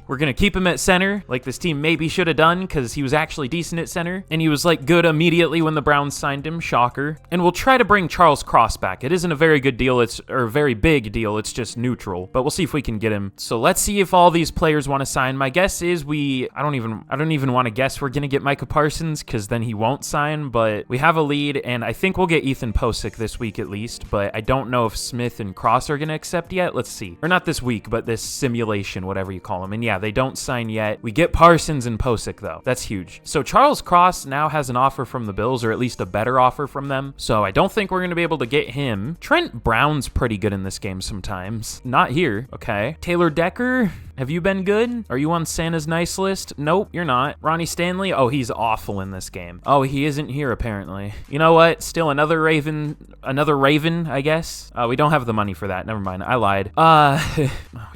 We're going to keep him at center, like this team maybe should have done because he was actually decent at center. And he was like good immediately when the Browns signed him, shocker. And we'll try to bring Charles Cross back. It isn't a very good deal, or a very big deal, it's just neutral. But we'll see if we can get him. So let's see if all these players want to sign. My guess is I don't even want to guess we're going to get Micah Parsons because then he won't sign, but we have a lead and I think we'll get Ethan Pocic this week at least, but I don't know if Smith and Cross are going to accept yet. Let's see. Or not this week, but this simulation, whatever you call them. And yeah, they don't sign yet. We get Parsons and Pocic though. That's huge. So Charles Cross now has an offer from the Bills, or at least a better offer from them. So I don't think we're going to be able to get him. Trent Brown's pretty good in this game sometimes. Not here. Okay. Taylor Decker, have you been good? Are you on Santa's nice list? Nope, you're not. Ronnie Stanley? Oh, he's awful in this game. Oh, he isn't here apparently. You know what? Still another Raven, I guess. We don't have the money for that. Never mind. I lied.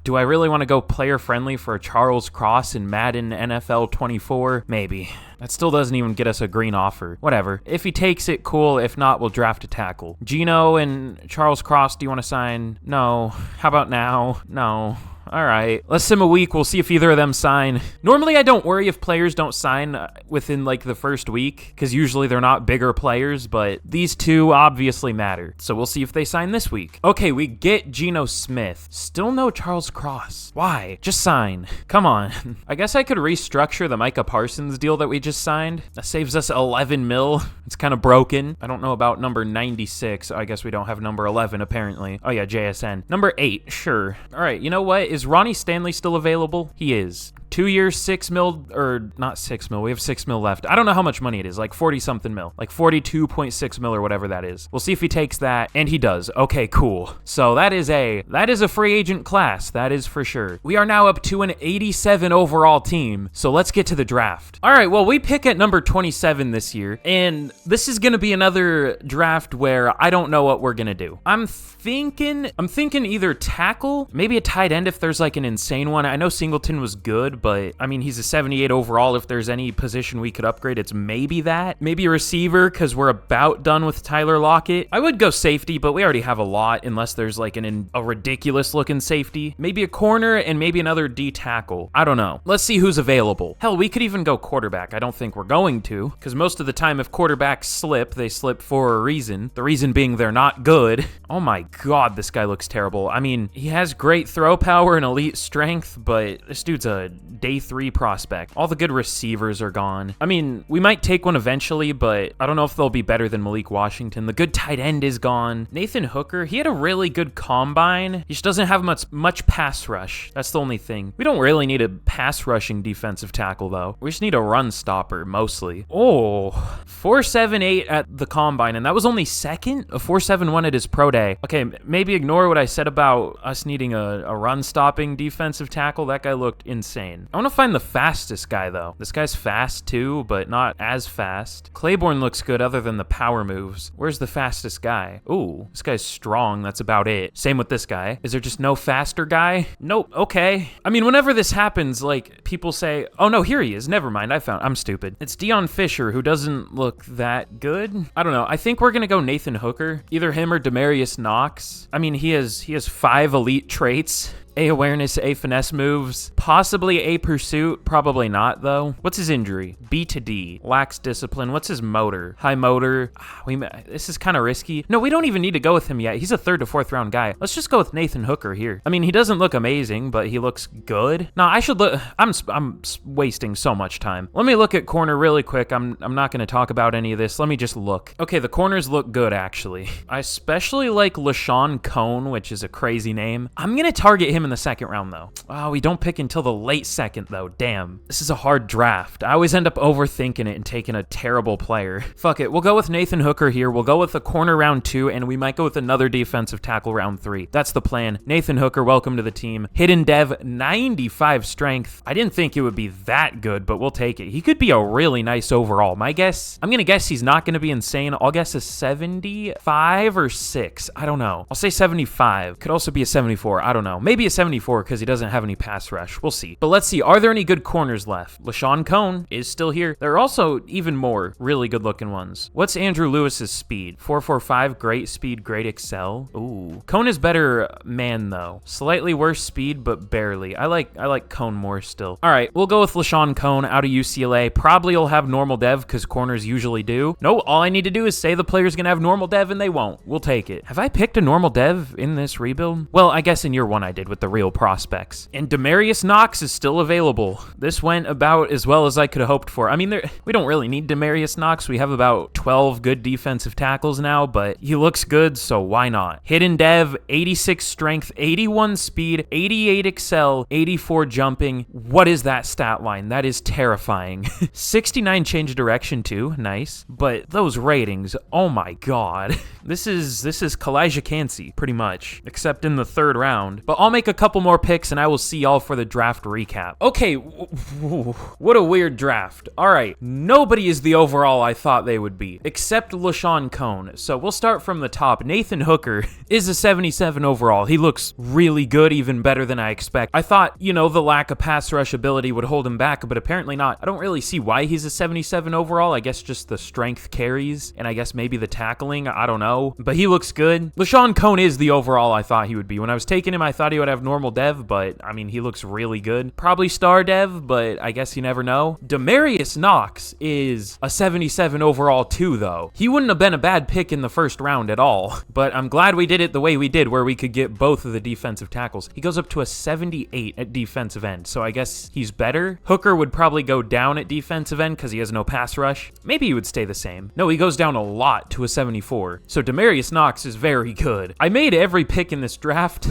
Do I really want to go player friendly for Charles Cross in Madden NFL 24? Maybe. That still doesn't even get us a green offer. Whatever. If he takes it, cool. If not, we'll draft a tackle. Geno and Charles Cross, do you want to sign? No. How about now? No. All right, let's sim a week. We'll see if either of them sign. Normally, I don't worry if players don't sign within like the first week because usually they're not bigger players, but these two obviously matter. So we'll see if they sign this week. Okay, we get Geno Smith. Still no Charles Cross. Why? Just sign. Come on. I guess I could restructure the Micah Parsons deal that we just signed. That saves us 11 mil. It's kind of broken. I don't know about number 96. I guess we don't have number 11 apparently. Oh yeah, JSN. Number 8, sure. All right, you know what? Is Ronnie Stanley still available? He is. 2 years, 6 mil, or not 6 mil. We have 6 mil left. I don't know how much money it is, like 40 something mil, like 42.6 mil or whatever that is. We'll see if he takes that, and he does. Okay, cool. So that is a free agent class. That is for sure. We are now up to an 87 overall team. So let's get to the draft. All right, well, we pick at number 27 this year, and this is going to be another draft where I don't know what we're going to do. I'm thinking either tackle, maybe a tight end if there's like an insane one. I know Singleton was good, but I mean, he's a 78 overall. If there's any position we could upgrade, it's maybe that. Maybe a receiver because we're about done with Tyler Lockett. I would go safety, but we already have a lot unless there's like a ridiculous looking safety. Maybe a corner and maybe another D tackle. I don't know. Let's see who's available. Hell, we could even go quarterback. I don't think we're going to because most of the time if quarterbacks slip, they slip for a reason. The reason being they're not good. Oh my God, this guy looks terrible. I mean, he has great throw power and elite strength, but this dude's a day 3 prospect. All the good receivers are gone. I mean, we might take one eventually, but I don't know if they'll be better than Malik Washington. The good tight end is gone. Nathan Hooker, he had a really good combine. He just doesn't have much pass rush. That's the only thing. We don't really need a pass rushing defensive tackle, though. We just need a run stopper, mostly. Oh, 4.78 at the combine, and that was only second? A 4.71 at his pro day. Okay, maybe ignore what I said about us needing a run-stopping defensive tackle. That guy looked insane. I want to find the fastest guy, though. This guy's fast, too, but not as fast. Claiborne looks good other than the power moves. Where's the fastest guy? Ooh, this guy's strong. That's about it. Same with this guy. Is there just no faster guy? Nope. Okay. I mean, whenever this happens, like, people say, oh, no, here he is. Never mind. I'm stupid. It's Deion Fisher, who doesn't look that good. I don't know. I think we're going to go Nathan Hooker. Either him or Demarius Knox. I mean, he has 5 elite traits. A awareness, A finesse moves, possibly A pursuit, probably not though. What's his injury? B to D, lacks discipline. What's his motor? High motor. This is kind of risky. No, we don't even need to go with him yet. He's a 3rd to 4th round guy. Let's just go with Nathan Hooker here. I mean, he doesn't look amazing, but he looks good. No, I should look. I'm wasting so much time. Let me look at corner really quick. I'm not going to talk about any of this. Let me just look. Okay, the corners look good actually. I especially like LaShawn Cone, which is a crazy name. I'm going to target him in the 2nd round though. Oh, we don't pick until the late 2nd though. Damn. This is a hard draft. I always end up overthinking it and taking a terrible player. Fuck it. We'll go with Nathan Hooker here. We'll go with a corner round 2, and we might go with another defensive tackle round 3. That's the plan. Nathan Hooker, welcome to the team. Hidden dev, 95 strength. I didn't think it would be that good, but we'll take it. He could be a really nice overall. My guess, I'm going to guess he's not going to be insane. I'll guess a 75 or 6. I don't know. I'll say 75. Could also be a 74. I don't know. Maybe a 74 because he doesn't have any pass rush. We'll see. But let's see. Are there any good corners left? LaShawn Cone is still here. There are also even more really good looking ones. What's Andrew Lewis's speed? 4.45, great speed, great excel. Ooh. Cone is better man though. Slightly worse speed, but barely. I like Cone more still. All right, we'll go with LaShawn Cone out of UCLA. Probably will have normal dev because corners usually do. No, all I need to do is say the player's gonna have normal dev and they won't. We'll take it. Have I picked a normal dev in this rebuild? Well, I guess in year 1 I did with the real prospects. And Demarius Knox is still available. This went about as well as I could have hoped for. I mean, we don't really need Demarius Knox. We have about 12 good defensive tackles now, but he looks good, so why not? Hidden dev, 86 strength, 81 speed, 88 excel, 84 jumping. What is that stat line? That is terrifying. 69 change direction too, nice. But those ratings, oh my god. This is Kalijah Cansey, pretty much, except in the 3rd round. But I'll make a couple more picks and I will see y'all for the draft recap. Okay, what a weird draft. All right, nobody is the overall I thought they would be, except LaShawn Cone. So we'll start from the top. Nathan Hooker is a 77 overall. He looks really good, even better than I expect. I thought, you know, the lack of pass rush ability would hold him back, but apparently not. I don't really see why he's a 77 overall. I guess just the strength carries, and I guess maybe the tackling. I don't know, but he looks good. LaShawn Cone is the overall I thought he would be. When I was taking him, I thought he would have normal dev, but I mean, he looks really good. Probably star dev, but I guess you never know. Demarius Knox is a 77 overall too, though. He wouldn't have been a bad pick in the 1st round at all, but I'm glad we did it the way we did, where we could get both of the defensive tackles. He goes up to a 78 at defensive end, so I guess he's better. Hooker would probably go down at defensive end because he has no pass rush. Maybe he would stay the same. No, he goes down a lot to a 74. So Demarius Knox is very good. I made every pick in this draft.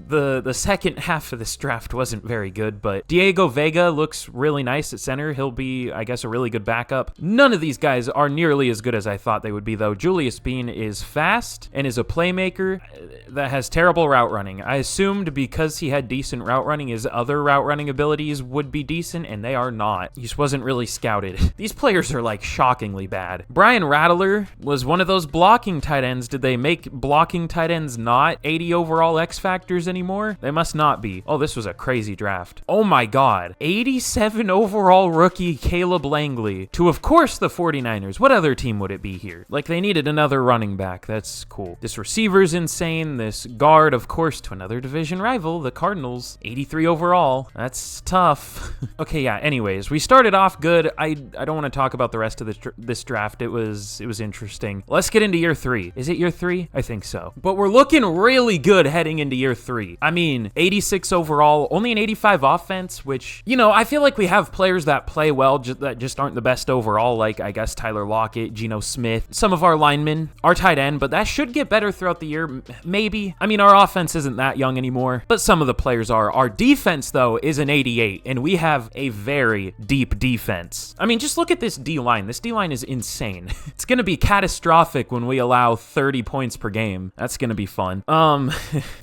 The 2nd half of this draft wasn't very good, but Diego Vega looks really nice at center. He'll be, I guess, a really good backup. None of these guys are nearly as good as I thought they would be, though. Julius Bean is fast and is a playmaker that has terrible route running. I assumed because he had decent route running, his other route running abilities would be decent, and they are not. He just wasn't really scouted. These players are, like, shockingly bad. Brian Rattler was one of those blocking tight ends. Did they make blocking tight ends not 80 overall X factors anymore? They must not be. Oh, this was a crazy draft. Oh my god. 87 overall rookie Caleb Langley to, of course, the 49ers. What other team would it be here? Like, they needed another running back. That's cool. This receiver's insane. This guard, of course, to another division rival, the Cardinals. 83 overall. That's tough. Okay, yeah, anyways, we started off good. I don't want to talk about the rest of this draft. It was interesting. Let's get into year 3. Is it year 3? I think so. But we're looking really good heading into year 3. I mean, mean, 86 overall, only an 85 offense, which, you know, I feel like we have players that play well that just aren't the best overall, like, I guess, Tyler Lockett, Geno Smith, some of our linemen, our tight end, but that should get better throughout the year, maybe. I mean, our offense isn't that young anymore, but some of the players are. Our defense, though, is an 88, and we have a very deep defense. I mean, just look at this D-line. This D-line is insane. It's going to be catastrophic when we allow 30 points per game. That's going to be fun.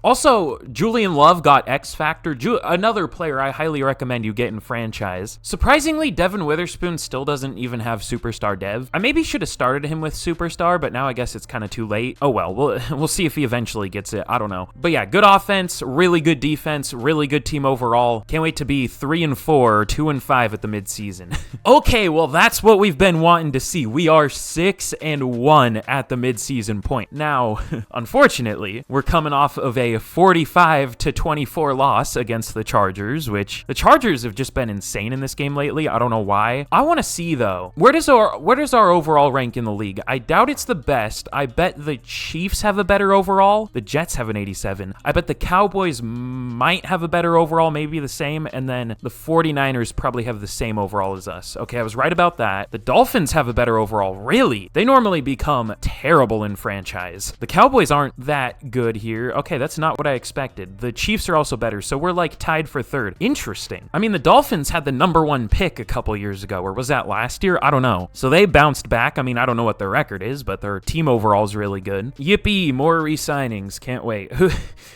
Also, Julian Love got X Factor. Another player I highly recommend you get in franchise. Surprisingly, Devin Witherspoon still doesn't even have Superstar Dev. I maybe should have started him with Superstar, but now I guess it's kind of too late. Oh well, we'll see if he eventually gets it. I don't know. But yeah, good offense, really good defense, really good team overall. Can't wait to be 3-4 or 2-5 at the midseason. Okay, well, that's what we've been wanting to see. We are 6-1 at the midseason point. Now, unfortunately, we're coming off of a 45-24 loss against the Chargers, which the Chargers have just been insane in this game lately. I don't know why. I want to see, though, where does our overall rank in the league? I doubt it's the best. I bet the Chiefs have a better overall. The Jets have an 87. I bet the Cowboys might have a better overall, maybe the same, and then the 49ers probably have the same overall as us. Okay, I was right about that. The Dolphins have a better overall. Really? They normally become terrible in franchise. The Cowboys aren't that good here. Okay, that's not what I expected. The Chiefs are also better, so we're like tied for third. Interesting. I mean, the Dolphins had the #1 pick a couple years ago, or was that last year? I don't know. So they bounced back. I mean, I don't know what their record is, but their team overall is really good. Yippee, more re-signings. Can't wait.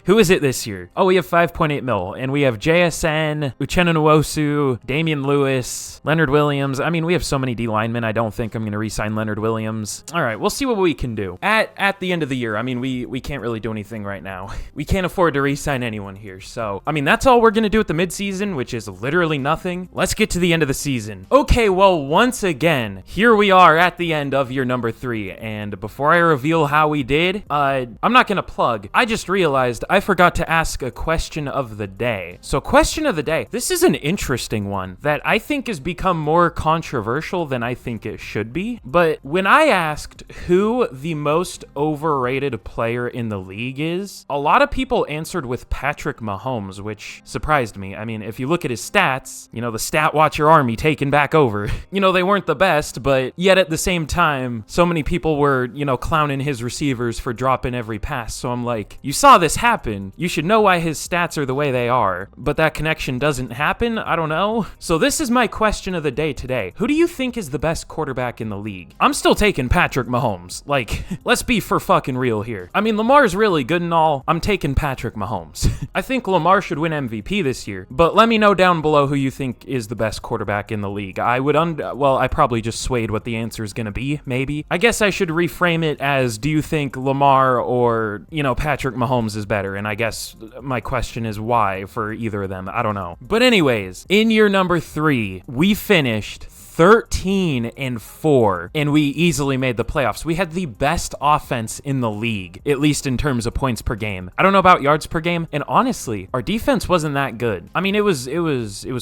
Who is it this year? Oh, we have 5.8 mil, and we have JSN, Uchenna Nwosu, Damian Lewis, Leonard Williams. I mean, we have so many D linemen. I don't think I'm going to re-sign Leonard Williams. All right, we'll see what we can do. At the end of the year, I mean, we can't really do anything right now. We can't afford to re-sign anyone here. So, I mean, that's all we're going to do at the midseason, which is literally nothing. Let's get to the end of the season. Okay, well, once again, here we are at the end of year number 3. And before I reveal how we did, I'm not going to plug. I just realized I forgot to ask a question of the day. So, question of the day. This is an interesting one that I think has become more controversial than I think it should be. But when I asked who the most overrated player in the league is, a lot of people answered with Patrick Mahomes, which surprised me. I mean, if you look at his stats, you know, the stat watcher army taken back over. You know, they weren't the best, but yet at the same time, so many people were, you know, clowning his receivers for dropping every pass. So I'm like, you saw this happen. You should know why his stats are the way they are. But that connection doesn't happen? I don't know. So this is my question of the day today. Who do you think is the best quarterback in the league? I'm still taking Patrick Mahomes. Like, let's be for fucking real here. I mean, Lamar's really good and all. I'm taking Patrick Mahomes. I think Lamar should win MVP this year, but let me know down below who you think is the best quarterback in the league. I would, well, I probably just swayed what the answer is going to be, maybe. I guess I should reframe it as, do you think Lamar or, you know, Patrick Mahomes is better? And I guess my question is why for either of them. I don't know. But anyways, in year number 3, we finished 13-4, and we easily made the playoffs. We had the best offense in the league, at least in terms of points per game. I don't know about yards per game, and honestly, our defense wasn't that good. I mean, it was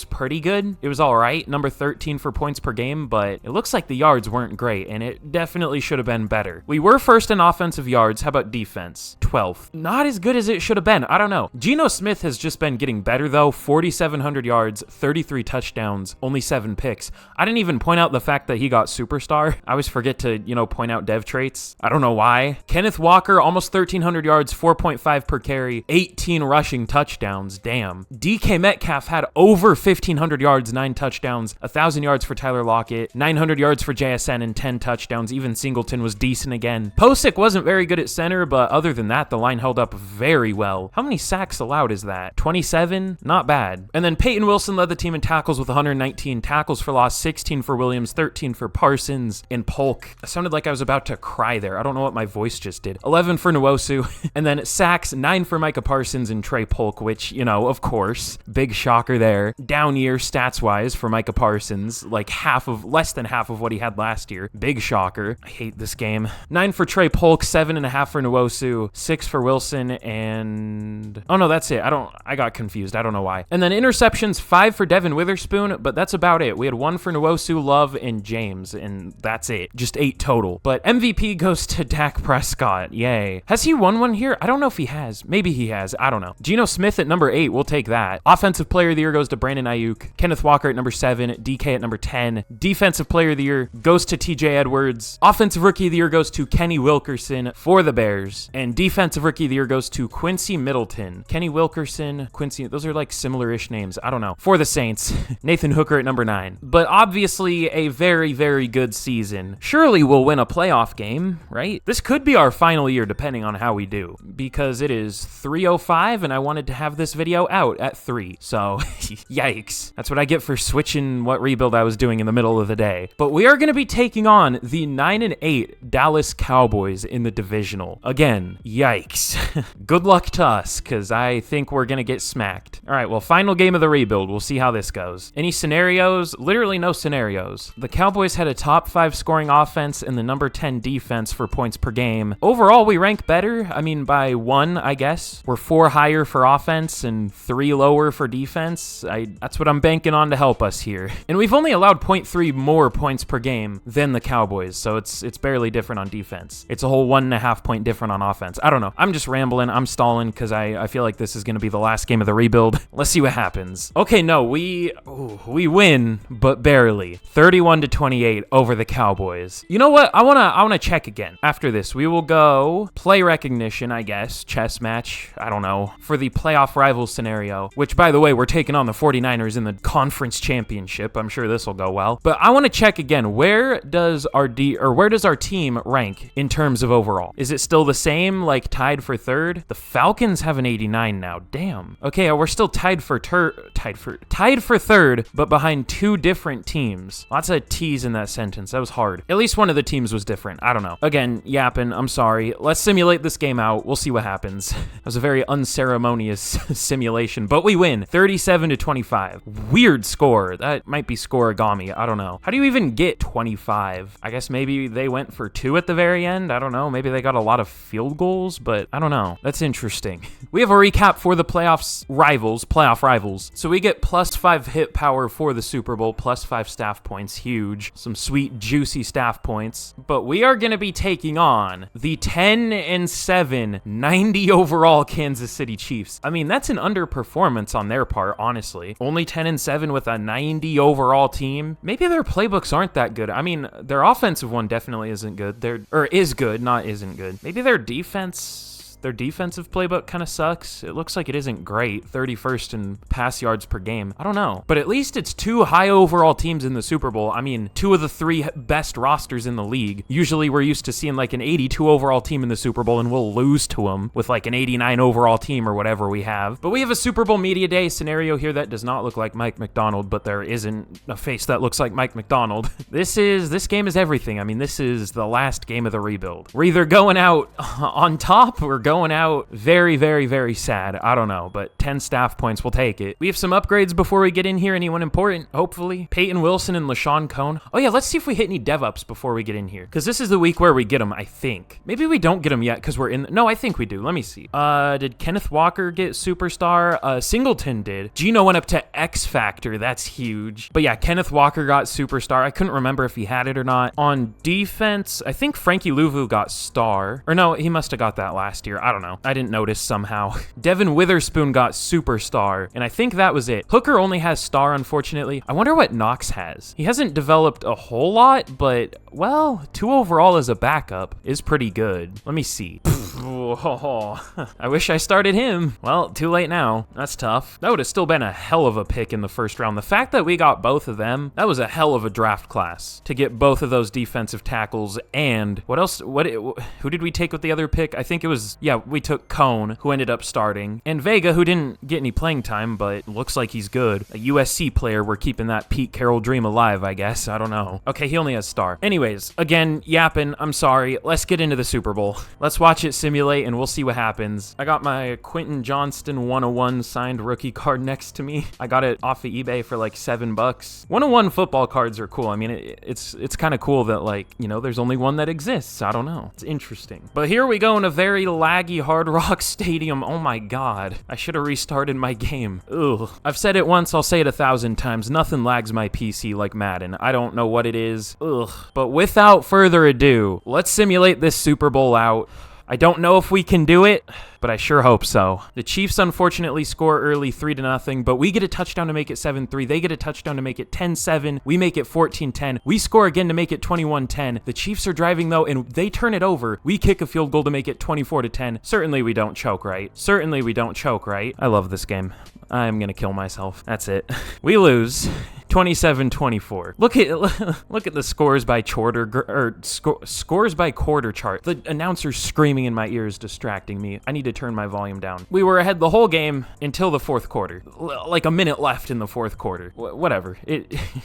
pretty good. It was all right, number 13 for points per game, but it looks like the yards weren't great, and it definitely should have been better. We were first in offensive yards. How about defense? 12th. Not as good as it should have been. I don't know. Geno Smith has just been getting better, though. 4,700 yards, 33 touchdowns, only 7 picks. I didn't even point out the fact that he got superstar. I always forget to, you know, point out dev traits. I don't know why. Kenneth Walker, almost 1,300 yards, 4.5 per carry, 18 rushing touchdowns. Damn. DK Metcalf had over 1,500 yards, 9 touchdowns, 1,000 yards for Tyler Lockett, 900 yards for JSN, and 10 touchdowns. Even Singleton was decent again. Posick wasn't very good at center, but other than that, the line held up very well. How many sacks allowed is that? 27? Not bad. And then Peyton Wilson led the team in tackles with 119, tackles for loss 16 for Williams, 13 for Parsons, and Polk. I sounded like I was about to cry there. I don't know what my voice just did. 11 for Nwosu, and then sacks, 9 for Micah Parsons and Trey Polk, which, you know, of course, big shocker there. Down year stats-wise for Micah Parsons, like less than half of what he had last year. Big shocker. I hate this game. 9 for Trey Polk, 7.5 for Nwosu, 6 for Wilson, and... oh no, that's it. I got confused. I don't know why. And then interceptions, 5 for Devin Witherspoon, but that's about it. We had 1 for Nwosu, Nwosu, Love, and James, and that's it. Just 8 total. But MVP goes to Dak Prescott. Yay. Has he won one here? I don't know if he has. Maybe he has. I don't know. Geno Smith at number 8. We'll take that. Offensive Player of the Year goes to Brandon Ayuk. Kenneth Walker at number 7. DK at number 10. Defensive Player of the Year goes to TJ Edwards. Offensive Rookie of the Year goes to Kenny Wilkerson for the Bears. And Defensive Rookie of the Year goes to Quincy Middleton. Kenny Wilkerson, Quincy, those are like similar-ish names. I don't know. For the Saints. Nathan Hooker at number 9. But obviously a very, very good season. Surely we'll win a playoff game, right? This could be our final year depending on how we do, because it is 3:05 and I wanted to have this video out at 3. So, yikes. That's what I get for switching what rebuild I was doing in the middle of the day. But we are going to be taking on the 9-8 Dallas Cowboys in the divisional. Again, yikes. Good luck to us, because I think we're going to get smacked. All right, well, final game of the rebuild. We'll see how this goes. Any scenarios? Literally no scenarios. The Cowboys had a top 5 scoring offense and the number 10 defense for points per game. Overall, we rank better. I mean, by 1, I guess. We're 4 higher for offense and 3 lower for defense. That's what I'm banking on to help us here. And we've only allowed 0.3 more points per game than the Cowboys, so it's barely different on defense. It's a whole 1.5 point different on offense. I don't know. I'm just rambling. I'm stalling because I feel like this is going to be the last game of the rebuild. Let's see what happens. Okay, no, we win, but barely. 31-28 over the Cowboys. You know what? I wanna check again. After this, we will go play recognition, I guess, chess match, I don't know, for the playoff rivals scenario, which, by the way, we're taking on the 49ers in the conference championship. I'm sure this will go well. But I want to check again. Where does our team rank in terms of overall? Is it still the same, like tied for 3rd? The Falcons have an 89 now. Damn. Okay, we're still tied for 3rd, but behind 2 different teams. Lots of T's in that sentence. That was hard. At least one of the teams was different. I don't know. Again, yapping. I'm sorry. Let's simulate this game out. We'll see what happens. It was a very unceremonious simulation, but we win 37-25. Weird score. That might be scoregami. I don't know. How do you even get 25? I guess maybe they went for 2 at the very end. I don't know. Maybe they got a lot of field goals, but I don't know. That's interesting. We have a recap for the playoff rivals. So we get +5 hit power for the Super Bowl, +5 staff points. Huge. Some sweet, juicy staff points. But we are going to be taking on the 10-7, 90 overall Kansas City Chiefs. I mean, that's an underperformance on their part, honestly. Only 10-7 with a 90 overall team. Maybe their playbooks aren't that good. I mean, their offensive one definitely isn't good. Is good, not isn't good. Maybe their defensive playbook kind of sucks. It looks like it isn't great. 31st in pass yards per game. I don't know. But at least it's 2 high overall teams in the Super Bowl. I mean, 2 of the 3 best rosters in the league. Usually we're used to seeing like an 82 overall team in the Super Bowl and we'll lose to them with like an 89 overall team or whatever we have. But we have a Super Bowl Media Day scenario here that does not look like Mike McDonald, but there isn't a face that looks like Mike McDonald. This game is everything. I mean, this is the last game of the rebuild. We're either going out on top or going out very, very, very sad. I don't know, but 10 staff points, we'll take it. We have some upgrades before we get in here. Anyone important? Hopefully. Peyton Wilson and LaShawn Cohn. Oh yeah, let's see if we hit any dev-ups before we get in here, because this is the week where we get them, I think. Maybe we don't get them yet because we're in. No, I think we do. Let me see. Did Kenneth Walker get Superstar? Singleton did. Geno went up to X Factor. That's huge. But yeah, Kenneth Walker got Superstar. I couldn't remember if he had it or not. On defense, I think Frankie Louvu got Star. Or no, he must have got that last year. I don't know. I didn't notice somehow. Devin Witherspoon got Superstar, and I think that was it. Hooker only has Star, unfortunately. I wonder what Knox has. He hasn't developed a whole lot, but, well, 2 overall as a backup is pretty good. Let me see. I wish I started him. Well, too late now. That's tough. That would have still been a hell of a pick in the first round. The fact that we got both of them, that was a hell of a draft class to get both of those defensive tackles. And what else? Who did we take with the other pick? I think it was, yeah, we took Cone, who ended up starting, and Vega, who didn't get any playing time, but looks like he's good. A USC player. We're keeping that Pete Carroll dream alive, I guess. I don't know. Okay, he only has Star. Anyway, Anyways, again, yapping, I'm sorry. Let's get into the Super Bowl. Let's watch it simulate, and we'll see what happens. I got my Quentin Johnston 101 signed rookie card next to me. I got it off of eBay for like $7. 101 football cards are cool. I mean, it's kind of cool that, like, you know, there's only one that exists. I don't know. It's interesting. But here we go in a very laggy Hard Rock Stadium. Oh my God. I should have restarted my game. Ugh. I've said it once, I'll say it 1,000 times. Nothing lags my PC like Madden. I don't know what it is. Ugh. But without further ado, let's simulate this Super Bowl out. I don't know if we can do it, but I sure hope so. The Chiefs unfortunately score early 3-0, but we get a touchdown to make it 7-3. They get a touchdown to make it 10-7. We make it 14-10. We score again to make it 21-10. The Chiefs are driving though, and they turn it over. We kick a field goal to make it 24-10. Certainly we don't choke, right? Certainly we don't choke, right? I love this game. I'm gonna kill myself. That's it. We lose 27-24. Look at the scores by scores by quarter chart. The announcer screaming in my ears distracting me. I need to turn my volume down. We were ahead the whole game until the fourth quarter. Like a minute left in the fourth quarter. Whatever.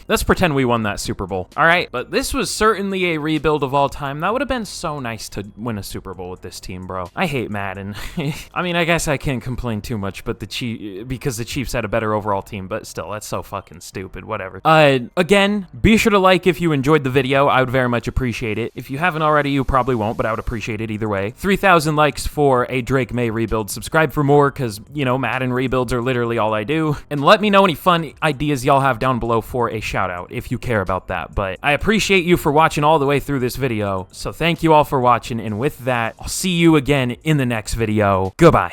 Let's pretend we won that Super Bowl. All right, but this was certainly a rebuild of all time. That would have been so nice to win a Super Bowl with this team, bro. I hate Madden. I mean, I guess I can't complain too much, but because the Chiefs had a better overall team, but still, that's so fucking stupid. Whatever. Again, be sure to like if you enjoyed the video. I would very much appreciate it. If you haven't already, you probably won't, but I would appreciate it either way. 3,000 likes for a Drake Maye rebuild. Subscribe for more, because, you know, Madden rebuilds are literally all I do. And let me know any fun ideas y'all have down below for a shout out, if you care about that. But I appreciate you for watching all the way through this video. So thank you all for watching, and with that, I'll see you again in the next video. Goodbye.